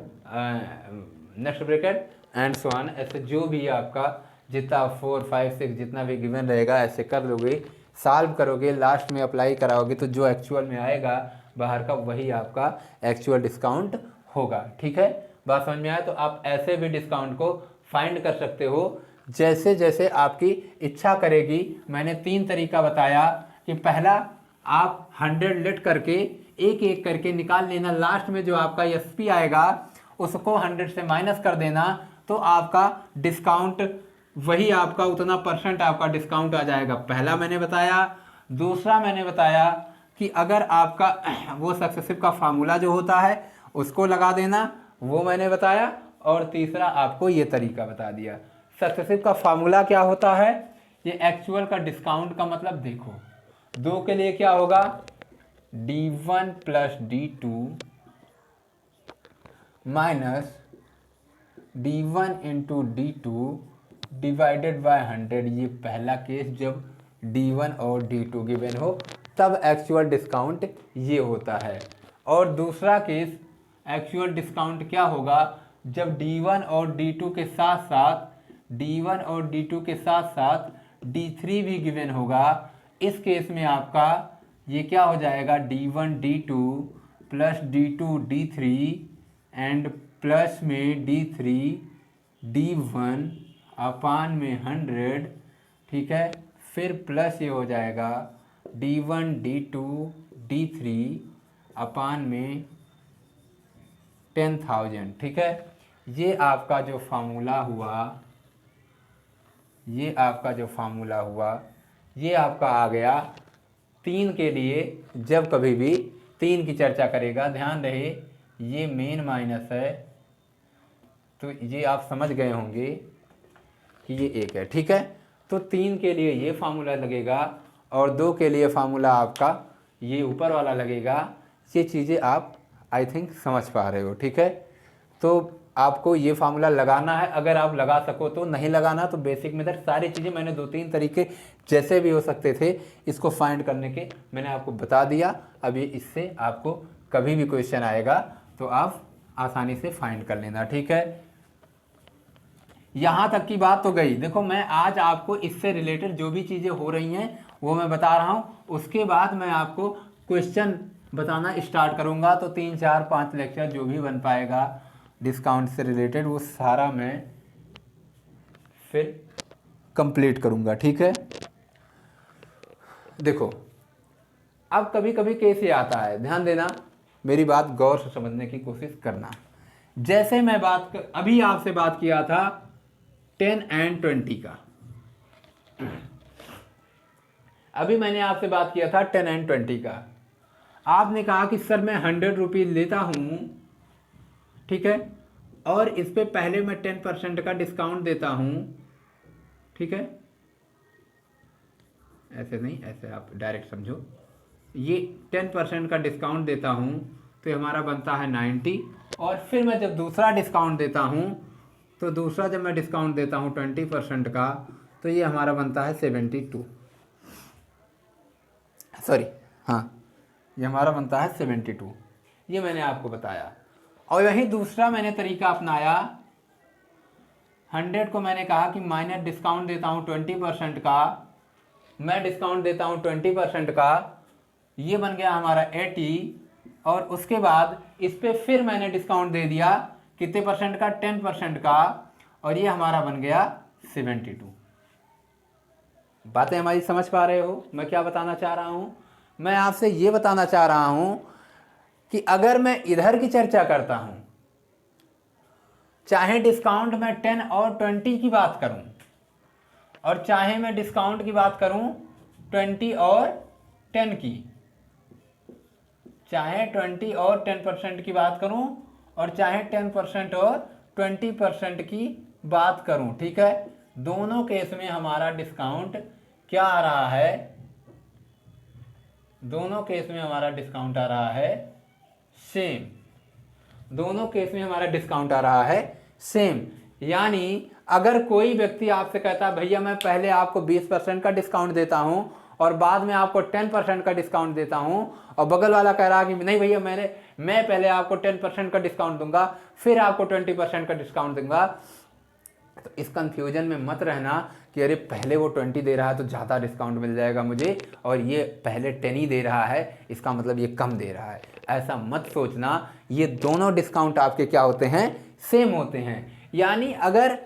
next bracket and so on. ऐसे जो भी आपका जितना 4 5 6 जितना भी गिवन रहेगा ऐसे कर लोगे, सॉल्व करोगे, लास्ट में अप्लाई कराओगे तो जो एक्चुअल में आएगा बाहर का वही आपका एक्चुअल डिस्काउंट होगा। ठीक है, बात समझ में आया? तो आप ऐसे भी डिस्काउंट को फाइंड कर सकते हो जैसे जैसे आपकी इच्छा करेगी। मैंने 3 तरीका बताया कि पहला आप 100 लेट करके एक एक करके निकाल लेना, लास्ट में जो आपका एसपी आएगा उसको 100 से माइनस कर देना, तो आपका डिस्काउंट वही आपका उतना परसेंट आपका डिस्काउंट आ जाएगा। पहला मैंने बताया। दूसरा मैंने बताया कि अगर आपका वो सक्सेसिव का फार्मूला जो होता है उसको लगा देना, वो मैंने बताया। और तीसरा आपको ये तरीका बता दिया। सक्सेसिव का फार्मूला क्या होता है, ये एक्चुअल का डिस्काउंट का मतलब देखो, 2 के लिए क्या होगा, D1 plus D2 minus D1 into D2 divided by 100। ये पहला केस जब D1 और D2 गिवन हो तब एक्चुअल डिस्काउंट ये होता है। और दूसरा केस एक्चुअल डिस्काउंट क्या होगा, जब D1 और D2 के साथ साथ D1 और D2 के साथ साथ D3 भी गिवन होगा। इस केस में आपका ये क्या हो जाएगा, D1 D2 plus D2 D3 and plus में D3 D1 अपान में 100। ठीक है, फिर प्लस ये हो जाएगा D1 D2 D3 अपान में 10,000। ठीक है, ये आपका जो फार्मूला हुआ, ये आपका जो फार्मूला हुआ ये आपका आ गया 3 के लिए। जब कभी भी 3 की चर्चा करेगा, ध्यान रहे ये मेन माइनस है, तो ये आप समझ गए होंगे कि ये 1 है, ठीक है। तो 3 के लिए ये फार्मूला लगेगा और 2 के लिए फार्मूला आपका ये ऊपर वाला लगेगा। ये चीज़ें आप आई थिंक समझ पा रहे हो, ठीक है। तो आपको ये फार्मूला लगाना है, अगर आप लगा सको तो, नहीं लगाना तो बेसिक मेथड, सारी चीज़ें मैंने 2-3 तरीके जैसे भी हो सकते थे इसको फाइंड करने के मैंने आपको बता दिया। अभी इससे आपको कभी भी क्वेश्चन आएगा तो आप आसानी से फाइंड कर लेना, ठीक है। यहाँ तक की बात तो गई। देखो मैं आज आपको इससे रिलेटेड जो भी चीज़ें हो रही हैं वो मैं बता रहा हूँ, उसके बाद मैं आपको क्वेश्चन बताना स्टार्ट करूँगा। तो 3, 4, 5 लेक्चर जो भी बन पाएगा डिस्काउंट से रिलेटेड वो सारा मैं फिर कंप्लीट करूँगा, ठीक है। देखो अब कभी कभी केस ये आता है, ध्यान देना, मेरी बात गौर से समझने की कोशिश करना। जैसे मैं अभी आपसे बात किया था 10 and 20 का, अभी मैंने आपसे बात किया था 10 and 20 का। आपने कहा कि सर मैं 100 रुपीज़ लेता हूँ, ठीक है, और इस पे पहले मैं 10% का डिस्काउंट देता हूँ, ठीक है। ऐसे नहीं, ऐसे आप डायरेक्ट समझो, ये 10% का डिस्काउंट देता हूँ तो हमारा बनता है 90। और फिर मैं जब दूसरा डिस्काउंट देता हूँ तो दूसरा जब मैं डिस्काउंट देता हूँ 20% का तो ये हमारा बनता है 72, सॉरी हाँ, ये हमारा बनता है 72। ये मैंने आपको बताया। और वही दूसरा मैंने तरीका अपनाया, 100 को मैंने कहा कि माइनस डिस्काउंट देता हूँ 20% का, मैं डिस्काउंट देता हूँ 20% का, ये बन गया हमारा 80। और उसके बाद इस पे फिर मैंने डिस्काउंट दे दिया कितने परसेंट का, 10% का, और ये हमारा बन गया 72। बातें हमारी समझ पा रहे हो मैं क्या बताना चाह रहा हूँ? मैं आपसे ये बताना चाह रहा हूँ कि अगर मैं इधर की चर्चा करता हूँ, चाहे डिस्काउंट में 10 और 20 की बात करूँ, और चाहे मैं डिस्काउंट की बात करूँ 20 और 10 की, चाहे 20 और 10% की बात करूं और चाहे 10% और 20% की बात करूं, ठीक है, दोनों केस में हमारा डिस्काउंट क्या आ रहा है, दोनों केस में हमारा डिस्काउंट आ रहा है सेम, दोनों केस में हमारा डिस्काउंट आ रहा है सेम। यानी अगर कोई व्यक्ति आपसे कहता है भैया मैं पहले आपको 20% का डिस्काउंट देता हूं और बाद में आपको 10% का डिस्काउंट देता हूं, और बगल वाला कह रहा कि नहीं भैया मैं पहले आपको 10% का डिस्काउंट दूंगा फिर आपको 20% का डिस्काउंट दूंगा, तो इस कंफ्यूजन में मत रहना कि अरे पहले वो 20 दे रहा है तो ज़्यादा डिस्काउंट मिल जाएगा मुझे, और ये पहले 10 ही दे रहा है इसका मतलब ये कम दे रहा है। ऐसा मत सोचना, ये दोनों डिस्काउंट आपके क्या होते हैं, सेम होते हैं। यानी अगर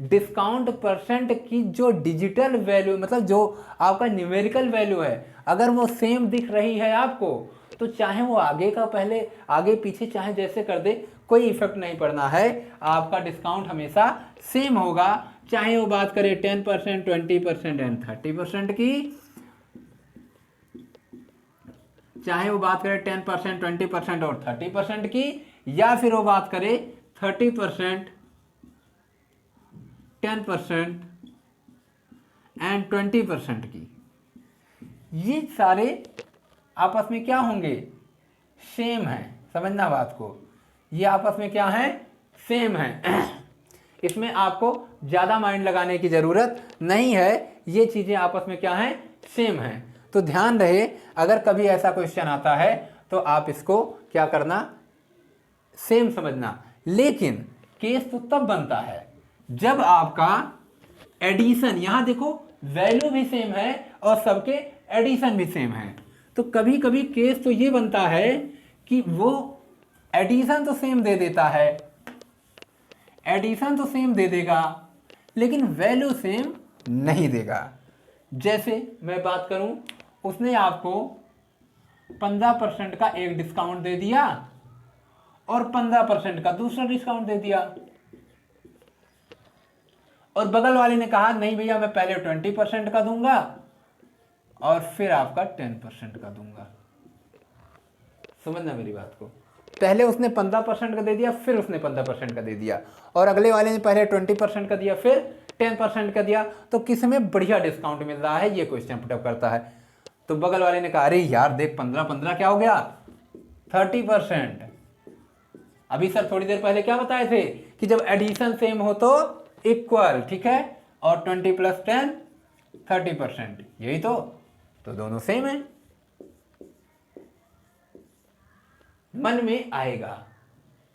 डिस्काउंट परसेंट की जो डिजिटल वैल्यू, मतलब जो आपका न्यूमेरिकल वैल्यू है, अगर वो सेम दिख रही है आपको, तो चाहे वो आगे का पहले आगे पीछे चाहे जैसे कर दे कोई इफेक्ट नहीं पड़ना है, आपका डिस्काउंट हमेशा सेम होगा। चाहे वो बात करें 10%, 20% एंड 30% की, चाहे वो बात करें 10%, 20% और 30% की, या फिर वो बात करे 30%, 10% एंड 20% की, ये सारे आपस में क्या होंगे, सेम है। समझना बात को, ये आपस में क्या है, सेम है। इसमें आपको ज़्यादा माइंड लगाने की ज़रूरत नहीं है, ये चीज़ें आपस में क्या हैं, सेम हैं। तो ध्यान रहे अगर कभी ऐसा क्वेश्चन आता है तो आप इसको क्या करना, सेम समझना। लेकिन केस तो तब बनता है जब आपका एडिशन, यहां देखो वैल्यू भी सेम है और सबके एडिशन भी सेम है, तो कभी कभी केस तो ये बनता है कि वो एडिशन तो सेम दे देता है, एडिशन तो सेम दे देगा लेकिन वैल्यू सेम नहीं देगा। जैसे मैं बात करूं, उसने आपको 15% का एक डिस्काउंट दे दिया और 15% का दूसरा डिस्काउंट दे दिया, और बगल वाले ने कहा नहीं भैया मैं पहले 20% का दूंगा और फिर आपका 10% का दूंगा। समझना मेरी बात को। पहले उसने 15% का दे दिया, फिर उसने 15% का दे दिया, और अगले वाले ने पहले 20% का दिया, फिर 10% का दिया, तो किस में बढ़िया डिस्काउंट मिल रहा है, ये क्वेश्चन पुटअप करता है। तो बगल वाले ने कहा अरे यार देख 15 क्या हो गया 30%। अभी सर थोड़ी देर पहले क्या बताए थे कि जब एडिशन सेम हो तो इक्वल, ठीक है, और 20 + 10 30%, यही तो दोनों सेम है। मन में आएगा,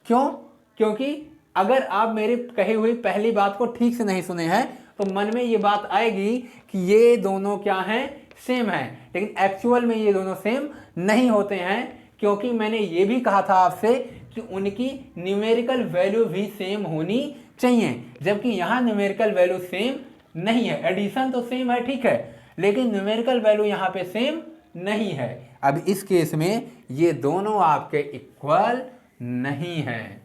क्यों? क्योंकि अगर आप मेरी कही हुई पहली बात को ठीक से नहीं सुने हैं तो मन में ये बात आएगी कि ये दोनों क्या हैं, सेम हैं, लेकिन एक्चुअल में ये दोनों सेम नहीं होते हैं, क्योंकि मैंने ये भी कहा था आपसे कि उनकी न्यूमेरिकल वैल्यू भी सेम होनी चाहिए, जबकि यहां न्यूमेरिकल वैल्यू सेम नहीं है। एडिशन तो सेम है, ठीक है, लेकिन न्यूमेरिकल वैल्यू यहां पे सेम नहीं है। अब इस केस में ये दोनों आपके इक्वल नहीं है।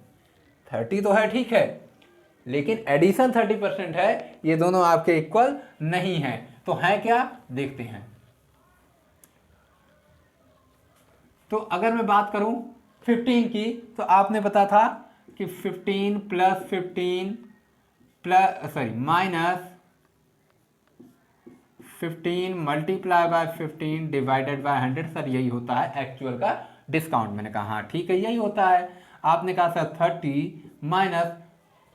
30 तो है, ठीक है, लेकिन एडिशन 30% है, ये दोनों आपके इक्वल नहीं है। तो है क्या, देखते हैं। तो अगर मैं बात करूं 15 की, तो आपने पता था कि 15 + 15 minus 15 multiply by 15 divided by 100, sir यही होता है एक्चुअल का डिस्काउंट। मैंने कहा हाँ ठीक है, यही होता है। आपने कहा सर 30 माइनस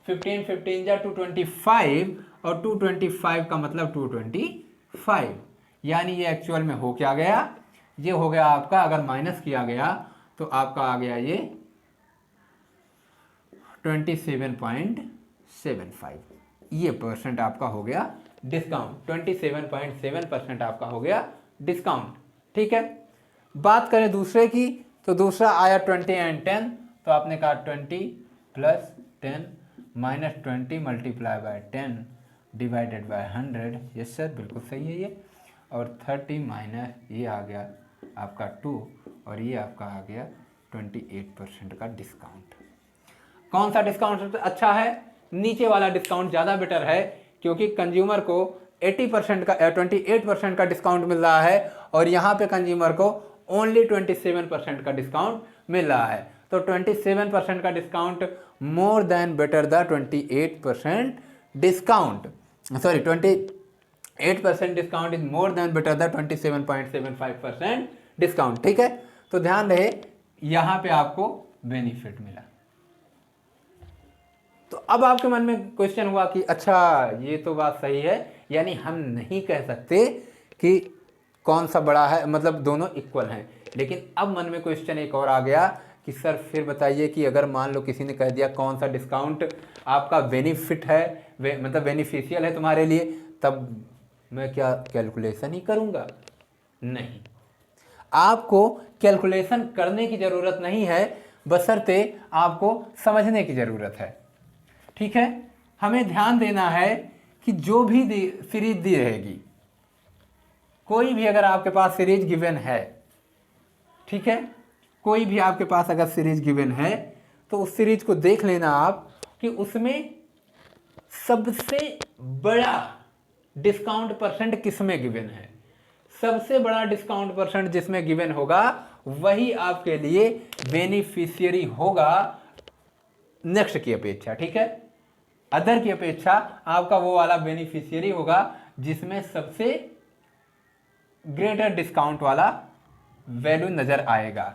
15 15 जा 225, और 225 का मतलब 225, यानी ये एक्चुअल में हो क्या गया, ये हो गया आपका, अगर माइनस किया गया तो आपका आ गया ये 27.75, ये परसेंट आपका हो गया डिस्काउंट। 27.7% आपका हो गया डिस्काउंट, ठीक है। बात करें दूसरे की, तो दूसरा आया 20 and 10, तो आपने कहा 20 + 10 minus 20 multiply by 10 divided by 100, yes sir बिल्कुल सही है ये, और 30 माइनस ये आ गया आपका 2, और ये आपका आ गया 28% का डिस्काउंट। कौन सा डिस्काउंट अच्छा है? नीचे वाला डिस्काउंट ज़्यादा बेटर है, क्योंकि कंज्यूमर को 80% का 28% का डिस्काउंट मिल रहा है, और यहाँ पे कंज्यूमर को ओनली 27% का डिस्काउंट मिल रहा है। तो 27% का discount more than better the 28% discount, sorry 28% discount is more than better the 27.75% discount, ठीक है। तो ध्यान रहे यहाँ पे आपको बेनिफिट मिला। तो अब आपके मन में क्वेश्चन हुआ कि अच्छा ये तो बात सही है, यानी हम नहीं कह सकते कि कौन सा बड़ा है, मतलब दोनों इक्वल हैं। लेकिन अब मन में क्वेश्चन एक और आ गया कि सर फिर बताइए कि अगर मान लो किसी ने कह दिया कौन सा डिस्काउंट आपका बेनिफिट है, मतलब बेनिफिशियल है तुम्हारे लिए, तब मैं क्या कैलकुलेशन ही करूँगा? नहीं, आपको कैलकुलेशन करने की ज़रूरत नहीं है, बशर्ते आपको समझने की ज़रूरत है, ठीक है। हमें ध्यान देना है कि जो भी सीरीज दी रहेगी, कोई भी अगर आपके पास सीरीज गिवन है, ठीक है, कोई भी आपके पास अगर सीरीज गिवन है, तो उस सीरीज को देख लेना आप कि उसमें सबसे बड़ा डिस्काउंट परसेंट किसमें गिवन है। सबसे बड़ा डिस्काउंट परसेंट जिसमें गिवन होगा वही आपके लिए बेनिफिशियरी होगा नेक्स्ट की अपेक्षा, ठीक है। अदर की अपेक्षा आपका वो वाला बेनिफिशियरी होगा जिसमें सबसे ग्रेटर डिस्काउंट वाला वैल्यू नजर आएगा।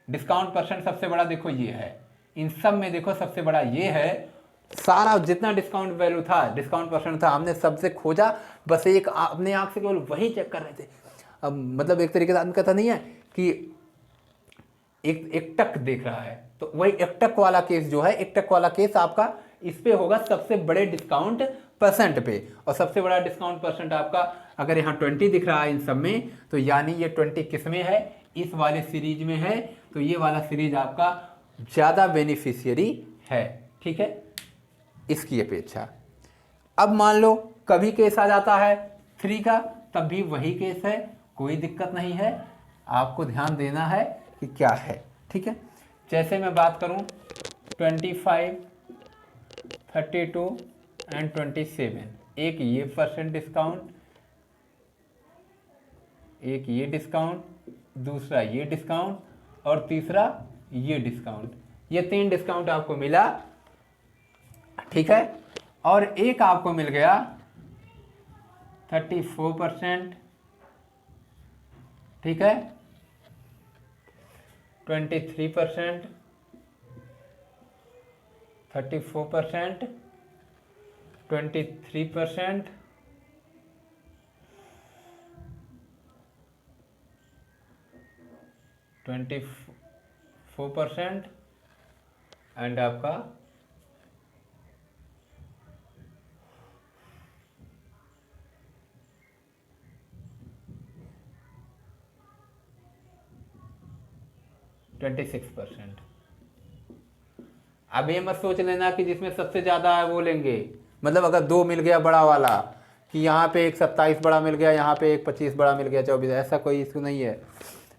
डिस्काउंट परसेंट सबसे बड़ा देखो ये है, इन सब में देखो सबसे बड़ा ये है। सारा जितना डिस्काउंट वैल्यू था, डिस्काउंट परसेंट था, हमने सबसे खोजा, बस एक अपने आंख से केवल वही चेक कर रहे थे। अब मतलब एक तरीके से आदमी कहता नहीं है कि एक टक देख रहा है, तो वही एक टक वाला केस जो है, एक टक वाला केस आपका इस पे होगा सबसे बड़े डिस्काउंट परसेंट पे। और सबसे बड़ा डिस्काउंट परसेंट आपका अगर यहाँ 20 दिख रहा है इन सब में, तो यानी ये 20 किस में है, इस वाले सीरीज में है, तो ये वाला सीरीज आपका ज़्यादा बेनिफिशियरी है, ठीक है, इसकी अपेक्षा। अब मान लो कभी केस आ जाता है 3 का, तब भी वही केस है, कोई दिक्कत नहीं है, आपको ध्यान देना है कि क्या है, ठीक है। जैसे मैं बात करूं 25, 32 एंड 27, एक ये परसेंट डिस्काउंट, एक ये डिस्काउंट, दूसरा ये डिस्काउंट, और तीसरा ये डिस्काउंट, ये 3 डिस्काउंट आपको मिला, ठीक है। और एक आपको मिल गया 34%, ठीक है, 23%, 34%, 23%, 24% एंड आपका 26%। अब ये मत सोच लेना कि जिसमें सबसे ज़्यादा है वो लेंगे, मतलब अगर 2 मिल गया बड़ा वाला, कि यहाँ पे एक 27 बड़ा मिल गया, यहाँ पे एक 25 बड़ा मिल गया, 24, ऐसा कोई इशू नहीं है।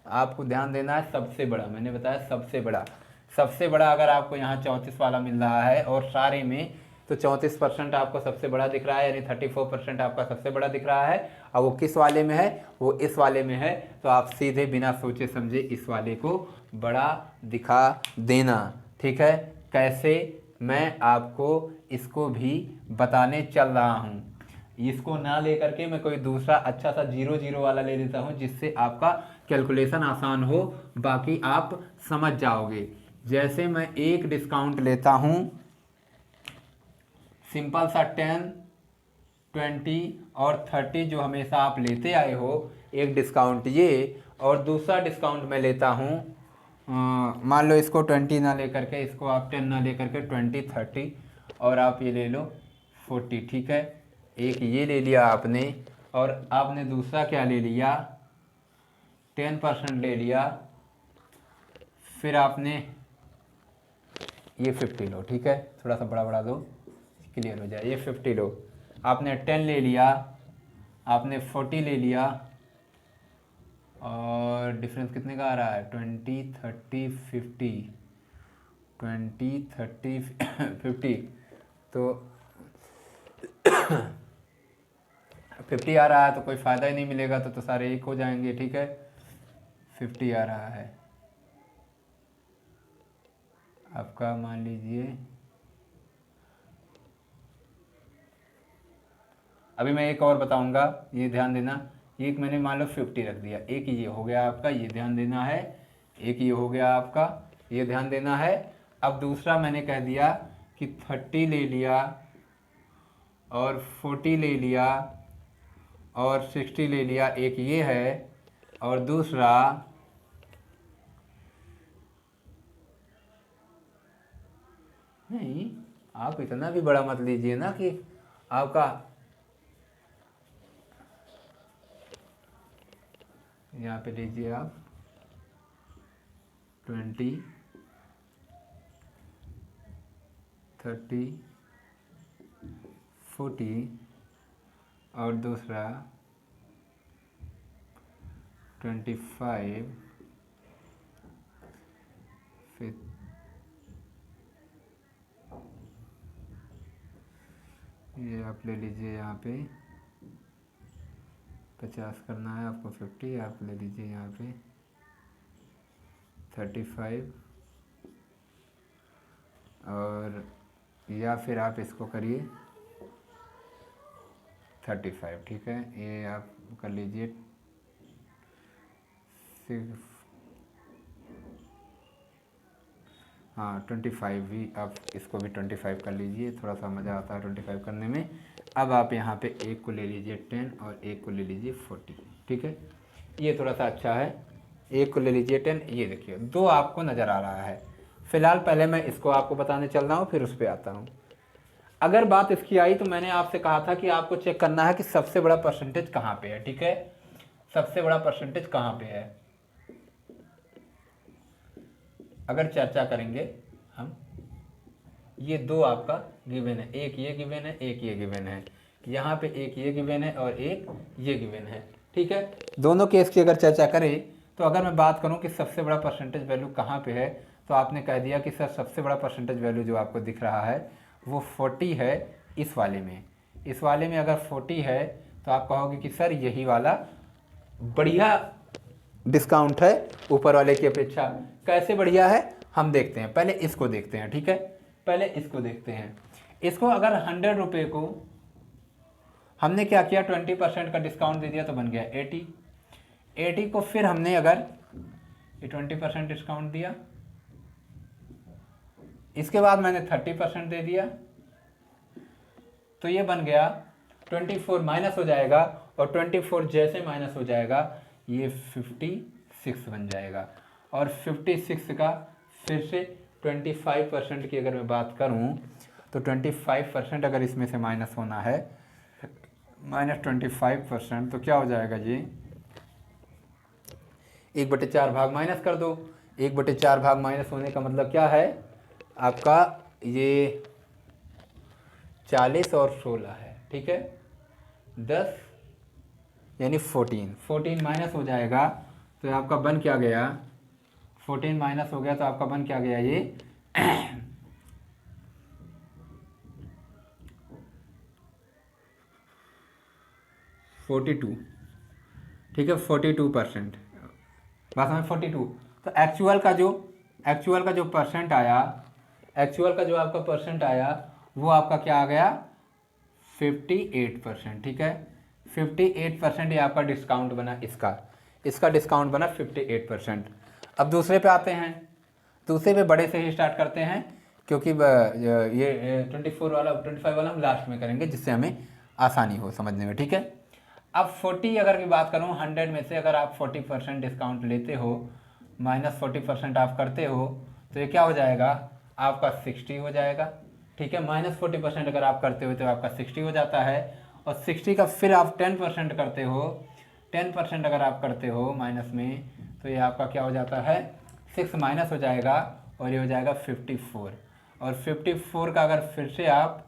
आपको ध्यान देना है सबसे बड़ा, मैंने बताया सबसे बड़ा, सबसे बड़ा अगर आपको यहाँ 34 वाला मिल रहा है और सारे में, तो 34% आपको सबसे बड़ा दिख रहा है, यानी 34% आपका सबसे बड़ा दिख रहा है। और वो किस वाले में है, वो इस वाले में है, तो आप सीधे बिना सोचे समझे इस वाले को बड़ा दिखा देना, ठीक है। कैसे, मैं आपको इसको भी बताने चल रहा हूँ। इसको ना लेकर के मैं कोई दूसरा अच्छा सा 0 वाला ले लेता हूँ, जिससे आपका कैलकुलेशन आसान हो, बाकी आप समझ जाओगे। जैसे मैं एक डिस्काउंट लेता हूँ, सिंपल सा 10, 20 और 30 जो हमेशा आप लेते आए हो, एक डिस्काउंट ये, और दूसरा डिस्काउंट मैं लेता हूँ, मान लो इसको 20 ना लेकर के, इसको आप 10 ना लेकर के 20, 30 और आप ये ले लो 40, ठीक है। एक ये ले लिया आपने, और आपने दूसरा क्या ले लिया, 10% ले लिया, फिर आपने ये 50 लो, ठीक है, थोड़ा सा बड़ा दो, क्लियर हो जाए। ये 50 लो, आपने 10 ले लिया, आपने 40 ले लिया, और डिफरेंस कितने का आ रहा है, 20, 30, 50, 20, 30, 50, तो 50 आ रहा है, तो कोई फ़ायदा ही नहीं मिलेगा, तो सारे एक हो जाएंगे, ठीक है। 50 आ रहा है आपका, मान लीजिए, अभी मैं एक और बताऊंगा, ये ध्यान देना। एक मैंने मान लो 50 रख दिया, एक ये हो गया आपका, ये ध्यान देना है, एक ये हो गया आपका, ये ध्यान देना है। अब दूसरा मैंने कह दिया कि 30 ले लिया, और 40 ले लिया, और 60 ले लिया, एक ये है, और दूसरा नहीं, आप इतना भी बड़ा मत लीजिए ना कि आपका, यहाँ पे लीजिए आप 20, 30, 40 और दूसरा 25, फिर ये आप ले लीजिए, यहाँ पे 50 करना है आपको, 50 आप ले लीजिए, यहाँ पे 35, और या फिर आप इसको करिए 35, ठीक है। ये आप कर लीजिए 6, हाँ 25 भी, आप इसको भी 25 कर लीजिए, थोड़ा सा मज़ा आता है 25 करने में। अब आप यहाँ पे एक को ले लीजिए 10 और एक को ले लीजिए 40, ठीक है। ये थोड़ा सा अच्छा है, एक को ले लीजिए 10, ये देखिए 2 आपको नज़र आ रहा है। फ़िलहाल पहले मैं इसको आपको बताने चल रहा हूँ, फिर उस पर आता हूँ। अगर बात इसकी आई तो मैंने आपसे कहा था कि आपको चेक करना है कि सबसे बड़ा परसेंटेज कहाँ पे है, ठीक है। सबसे बड़ा परसेंटेज कहाँ पे है, अगर चर्चा करेंगे हम, ये 2 आपका गिवन है, एक ये गिवन है, एक ये गिवन है, यहाँ पे एक ये गिवन है और एक ये गिवन है, ठीक है। दोनों केस की अगर चर्चा करें, तो अगर मैं बात करूँ कि सबसे बड़ा परसेंटेज वैल्यू कहाँ पे है, तो आपने कह दिया कि सर सबसे बड़ा परसेंटेज वैल्यू जो आपको दिख रहा है वो 40 है इस वाले में। इस वाले में अगर 40 है तो आप कहोगे कि सर यही वाला बढ़िया डिस्काउंट है ऊपर वाले की अपेक्षा। कैसे बढ़िया है, हम देखते हैं, पहले इसको देखते हैं, ठीक है। पहले इसको देखते हैं। इसको अगर 100 रुपये को हमने क्या किया, 20% का डिस्काउंट दे दिया तो बन गया 80। 80 को फिर हमने अगर ये 20% डिस्काउंट दिया, इसके बाद मैंने 30% दे दिया, तो ये बन गया 24 माइनस हो जाएगा, और 24 जैसे माइनस हो जाएगा ये 56 बन जाएगा। और 56 का फिर से 25% की अगर मैं बात करूं तो 25% अगर इसमें से माइनस होना है, -25%, तो क्या हो जाएगा जी, 1/4 भाग माइनस कर दो। 1/4 भाग माइनस होने का मतलब क्या है आपका, ये 40 और 16 है, ठीक है, 10 यानी 14 माइनस हो जाएगा, तो आपका बन क्या गया, 14 माइनस हो गया तो आपका बन क्या गया, ये 42, ठीक है, 42%, बात में 42। तो एक्चुअल का जो परसेंट आया, एक्चुअल का जो आपका परसेंट आया वो आपका क्या आ गया, 58%, ठीक है। 58% ये आपका डिस्काउंट बना, इसका डिस्काउंट बना 58%। अब दूसरे पे आते हैं, दूसरे पे बड़े से ही स्टार्ट करते हैं, क्योंकि ये 25 वाला हम लास्ट में करेंगे, जिससे हमें आसानी हो समझने में, ठीक है। अब 40 अगर की बात करूँ, 100 में से अगर आप 40% डिस्काउंट लेते हो, -40% आप करते हो, तो ये क्या हो जाएगा आपका 60 हो जाएगा, ठीक है। -40% अगर आप करते हो तो आपका 60 हो जाता है, और 60 का फिर आप 10% करते हो, 10% अगर आप करते हो माइनस में, तो ये आपका क्या हो जाता है, 6 माइनस हो जाएगा, और ये हो जाएगा 54। और 54 का अगर फिर से आप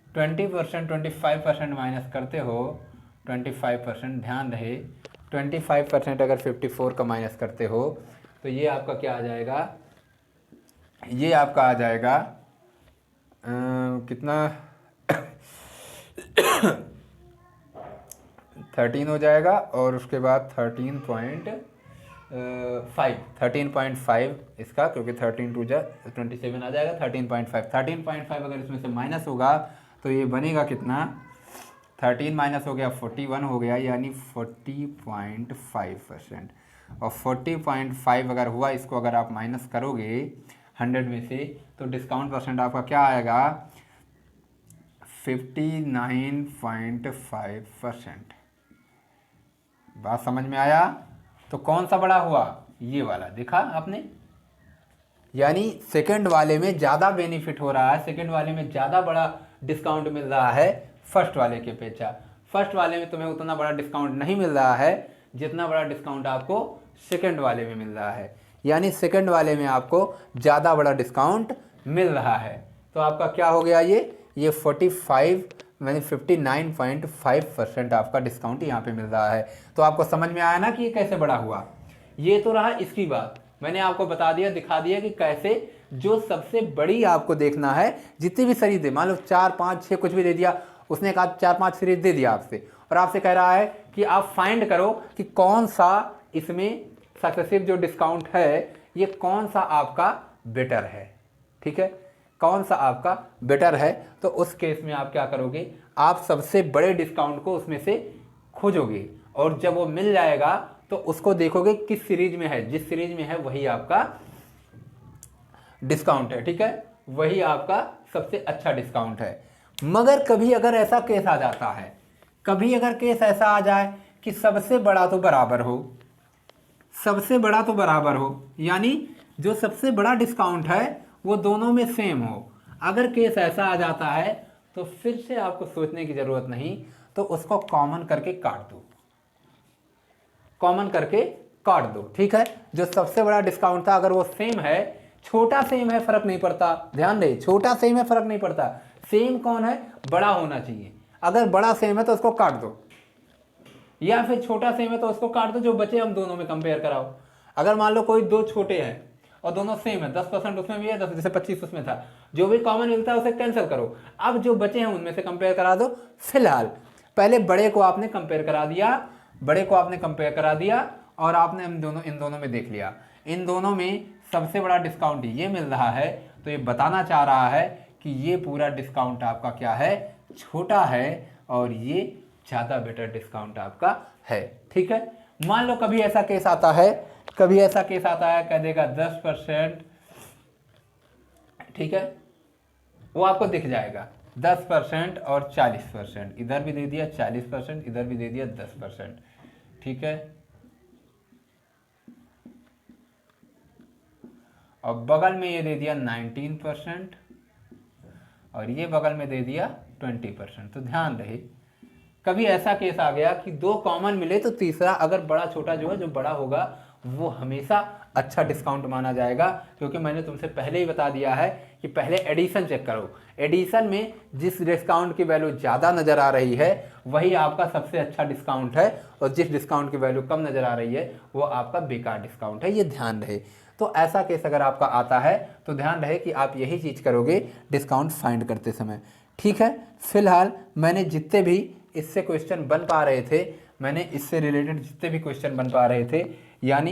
20% 25% माइनस करते हो, 25%, ध्यान रहे 25% अगर 54 का माइनस करते हो, तो ये आपका क्या आ जाएगा, ये आपका आ जाएगा कितना 13 हो जाएगा, और उसके बाद 13.5 इसका, क्योंकि 13 2 जा 27 आ जाएगा, 13.5 अगर इसमें से माइनस होगा तो ये बनेगा कितना, 13 माइनस हो गया 41 हो गया, यानी 40.5%। और 40.5 अगर हुआ, इसको अगर आप माइनस करोगे 100 में से, तो डिस्काउंट परसेंट आपका क्या आएगा, 59.5%। बात समझ में आया। तो कौन सा बड़ा हुआ, ये वाला, देखा आपने, यानी सेकंड वाले में ज़्यादा बेनिफिट हो रहा है, सेकंड वाले में ज़्यादा बड़ा डिस्काउंट मिल रहा है फर्स्ट वाले के अपेक्षा। फर्स्ट वाले में तुम्हें उतना बड़ा डिस्काउंट नहीं मिल रहा है जितना बड़ा डिस्काउंट आपको सेकंड वाले में मिल रहा है, यानी सेकंड वाले में आपको ज़्यादा बड़ा डिस्काउंट मिल रहा है। तो आपका क्या हो गया, ये 59.5% आपका डिस्काउंट यहाँ पे मिल रहा है। तो आपको समझ में आया ना कि ये कैसे बड़ा हुआ। ये तो रहा इसकी बात, मैंने आपको बता दिया, दिखा दिया कि कैसे जो सबसे बड़ी आपको देखना है, जितनी भी सीरीज दे, मान लो 4 5 6 कुछ भी दे दिया, उसने कहा 4 5 सीरीज दे दिया आपसे, और आपसे कह रहा है कि आप फाइंड करो कि कौन सा इसमें सक्सेसिव जो डिस्काउंट है, ये कौन सा आपका बेटर है, ठीक है, कौन सा आपका बेटर है। तो उस केस में आप क्या करोगे, आप सबसे बड़े डिस्काउंट को उसमें से खोजोगे, और जब वो मिल जाएगा तो उसको देखोगे किस सीरीज में है, जिस सीरीज में है वही आपका डिस्काउंट है, ठीक है, वही आपका सबसे अच्छा डिस्काउंट है। मगर कभी अगर ऐसा केस आ जाता है, कभी अगर केस ऐसा आ जाए कि सबसे बड़ा तो बराबर हो, सबसे बड़ा तो बराबर हो, यानी जो सबसे बड़ा डिस्काउंट है वो दोनों में सेम हो, अगर केस ऐसा आ जाता है तो फिर से आपको सोचने की जरूरत नहीं, तो उसको कॉमन करके काट दो, कॉमन करके काट दो, ठीक है। जो सबसे बड़ा डिस्काउंट था अगर वो सेम है, छोटा सेम है फर्क नहीं पड़ता, ध्यान रहे, छोटा सेम है फर्क नहीं पड़ता, सेम कौन है, बड़ा होना चाहिए। अगर बड़ा सेम है तो उसको काट दो, या फिर छोटा सेम है तो उसको काट दो, जो बचे हम दोनों में कंपेयर कराओ। अगर मान लो कोई दो छोटे हैं और दोनों सेम है, 10% उसमें भी है, 10 जैसे 25 उसमें था, जो भी कॉमन मिलता है उसे कैंसिल करो, अब जो बचे हैं उनमें से कंपेयर करा दो। फिलहाल पहले बड़े को आपने कंपेयर करा दिया, बड़े को आपने कंपेयर करा दिया, और आपने इन दोनों में देख लिया, इन दोनों में सबसे बड़ा डिस्काउंट ये मिल रहा है, तो ये बताना चाह रहा है कि ये पूरा डिस्काउंट आपका क्या है, छोटा है, और ये ज़्यादा बेटर डिस्काउंट आपका है। ठीक है, मान लो कभी ऐसा केस आता है, कह देगा 10%, ठीक है, वो आपको दिख जाएगा 10% और 40%, इधर भी दे दिया 40%, इधर भी दे दिया 10%, ठीक है, और बगल में ये दे दिया 19% और ये बगल में दे दिया 20%। तो ध्यान रहे, कभी ऐसा केस आ गया कि दो कॉमन मिले तो तीसरा अगर बड़ा छोटा जो है, जो बड़ा होगा वो हमेशा अच्छा डिस्काउंट माना जाएगा, क्योंकि मैंने तुमसे पहले ही बता दिया है कि पहले एडिशन चेक करो। एडिशन में जिस डिस्काउंट की वैल्यू ज़्यादा नज़र आ रही है वही आपका सबसे अच्छा डिस्काउंट है, और जिस डिस्काउंट की वैल्यू कम नज़र आ रही है वो आपका बेकार डिस्काउंट है, ये ध्यान रहे। तो ऐसा केस अगर आपका आता है तो ध्यान रहे कि आप यही चीज़ करोगे डिस्काउंट फाइंड करते समय। ठीक है, फिलहाल मैंने जितने भी इससे क्वेश्चन बन पा रहे थे, मैंने इससे रिलेटेड जितने भी क्वेश्चन बन पा रहे थे, यानी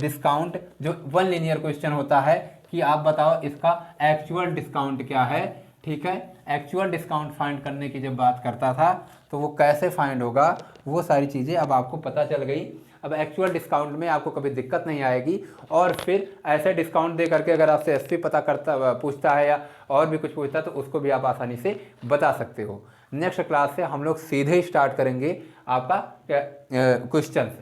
डिस्काउंट जो वन लीनियर क्वेश्चन होता है कि आप बताओ इसका एक्चुअल डिस्काउंट क्या है। ठीक है, एक्चुअल डिस्काउंट फाइंड करने की जब बात करता था तो वो कैसे फाइंड होगा, वो सारी चीज़ें अब आपको पता चल गई। अब एक्चुअल डिस्काउंट में आपको कभी दिक्कत नहीं आएगी, और फिर ऐसे डिस्काउंट दे करके अगर आपसे एसपी पता करता पूछता है या और भी कुछ पूछता है तो उसको भी आप आसानी से बता सकते हो। नेक्स्ट क्लास से हम लोग सीधे स्टार्ट करेंगे आपका क्वेश्चंस।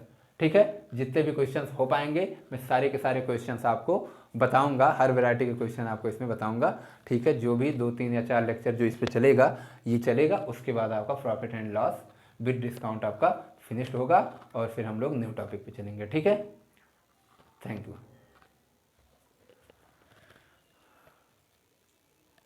ठीक है, जितने भी क्वेश्चंस हो पाएंगे मैं सारे के सारे क्वेश्चंस आपको बताऊंगा, हर वैरायटी के क्वेश्चन आपको इसमें बताऊंगा। ठीक है, जो भी 2, 3 या 4 लेक्चर जो इस पर चलेगा ये चलेगा, उसके बाद आपका profit and loss with discount आपका फिनिश्ड होगा, और फिर हम लोग न्यू टॉपिक पे चलेंगे। ठीक है, थैंक यू।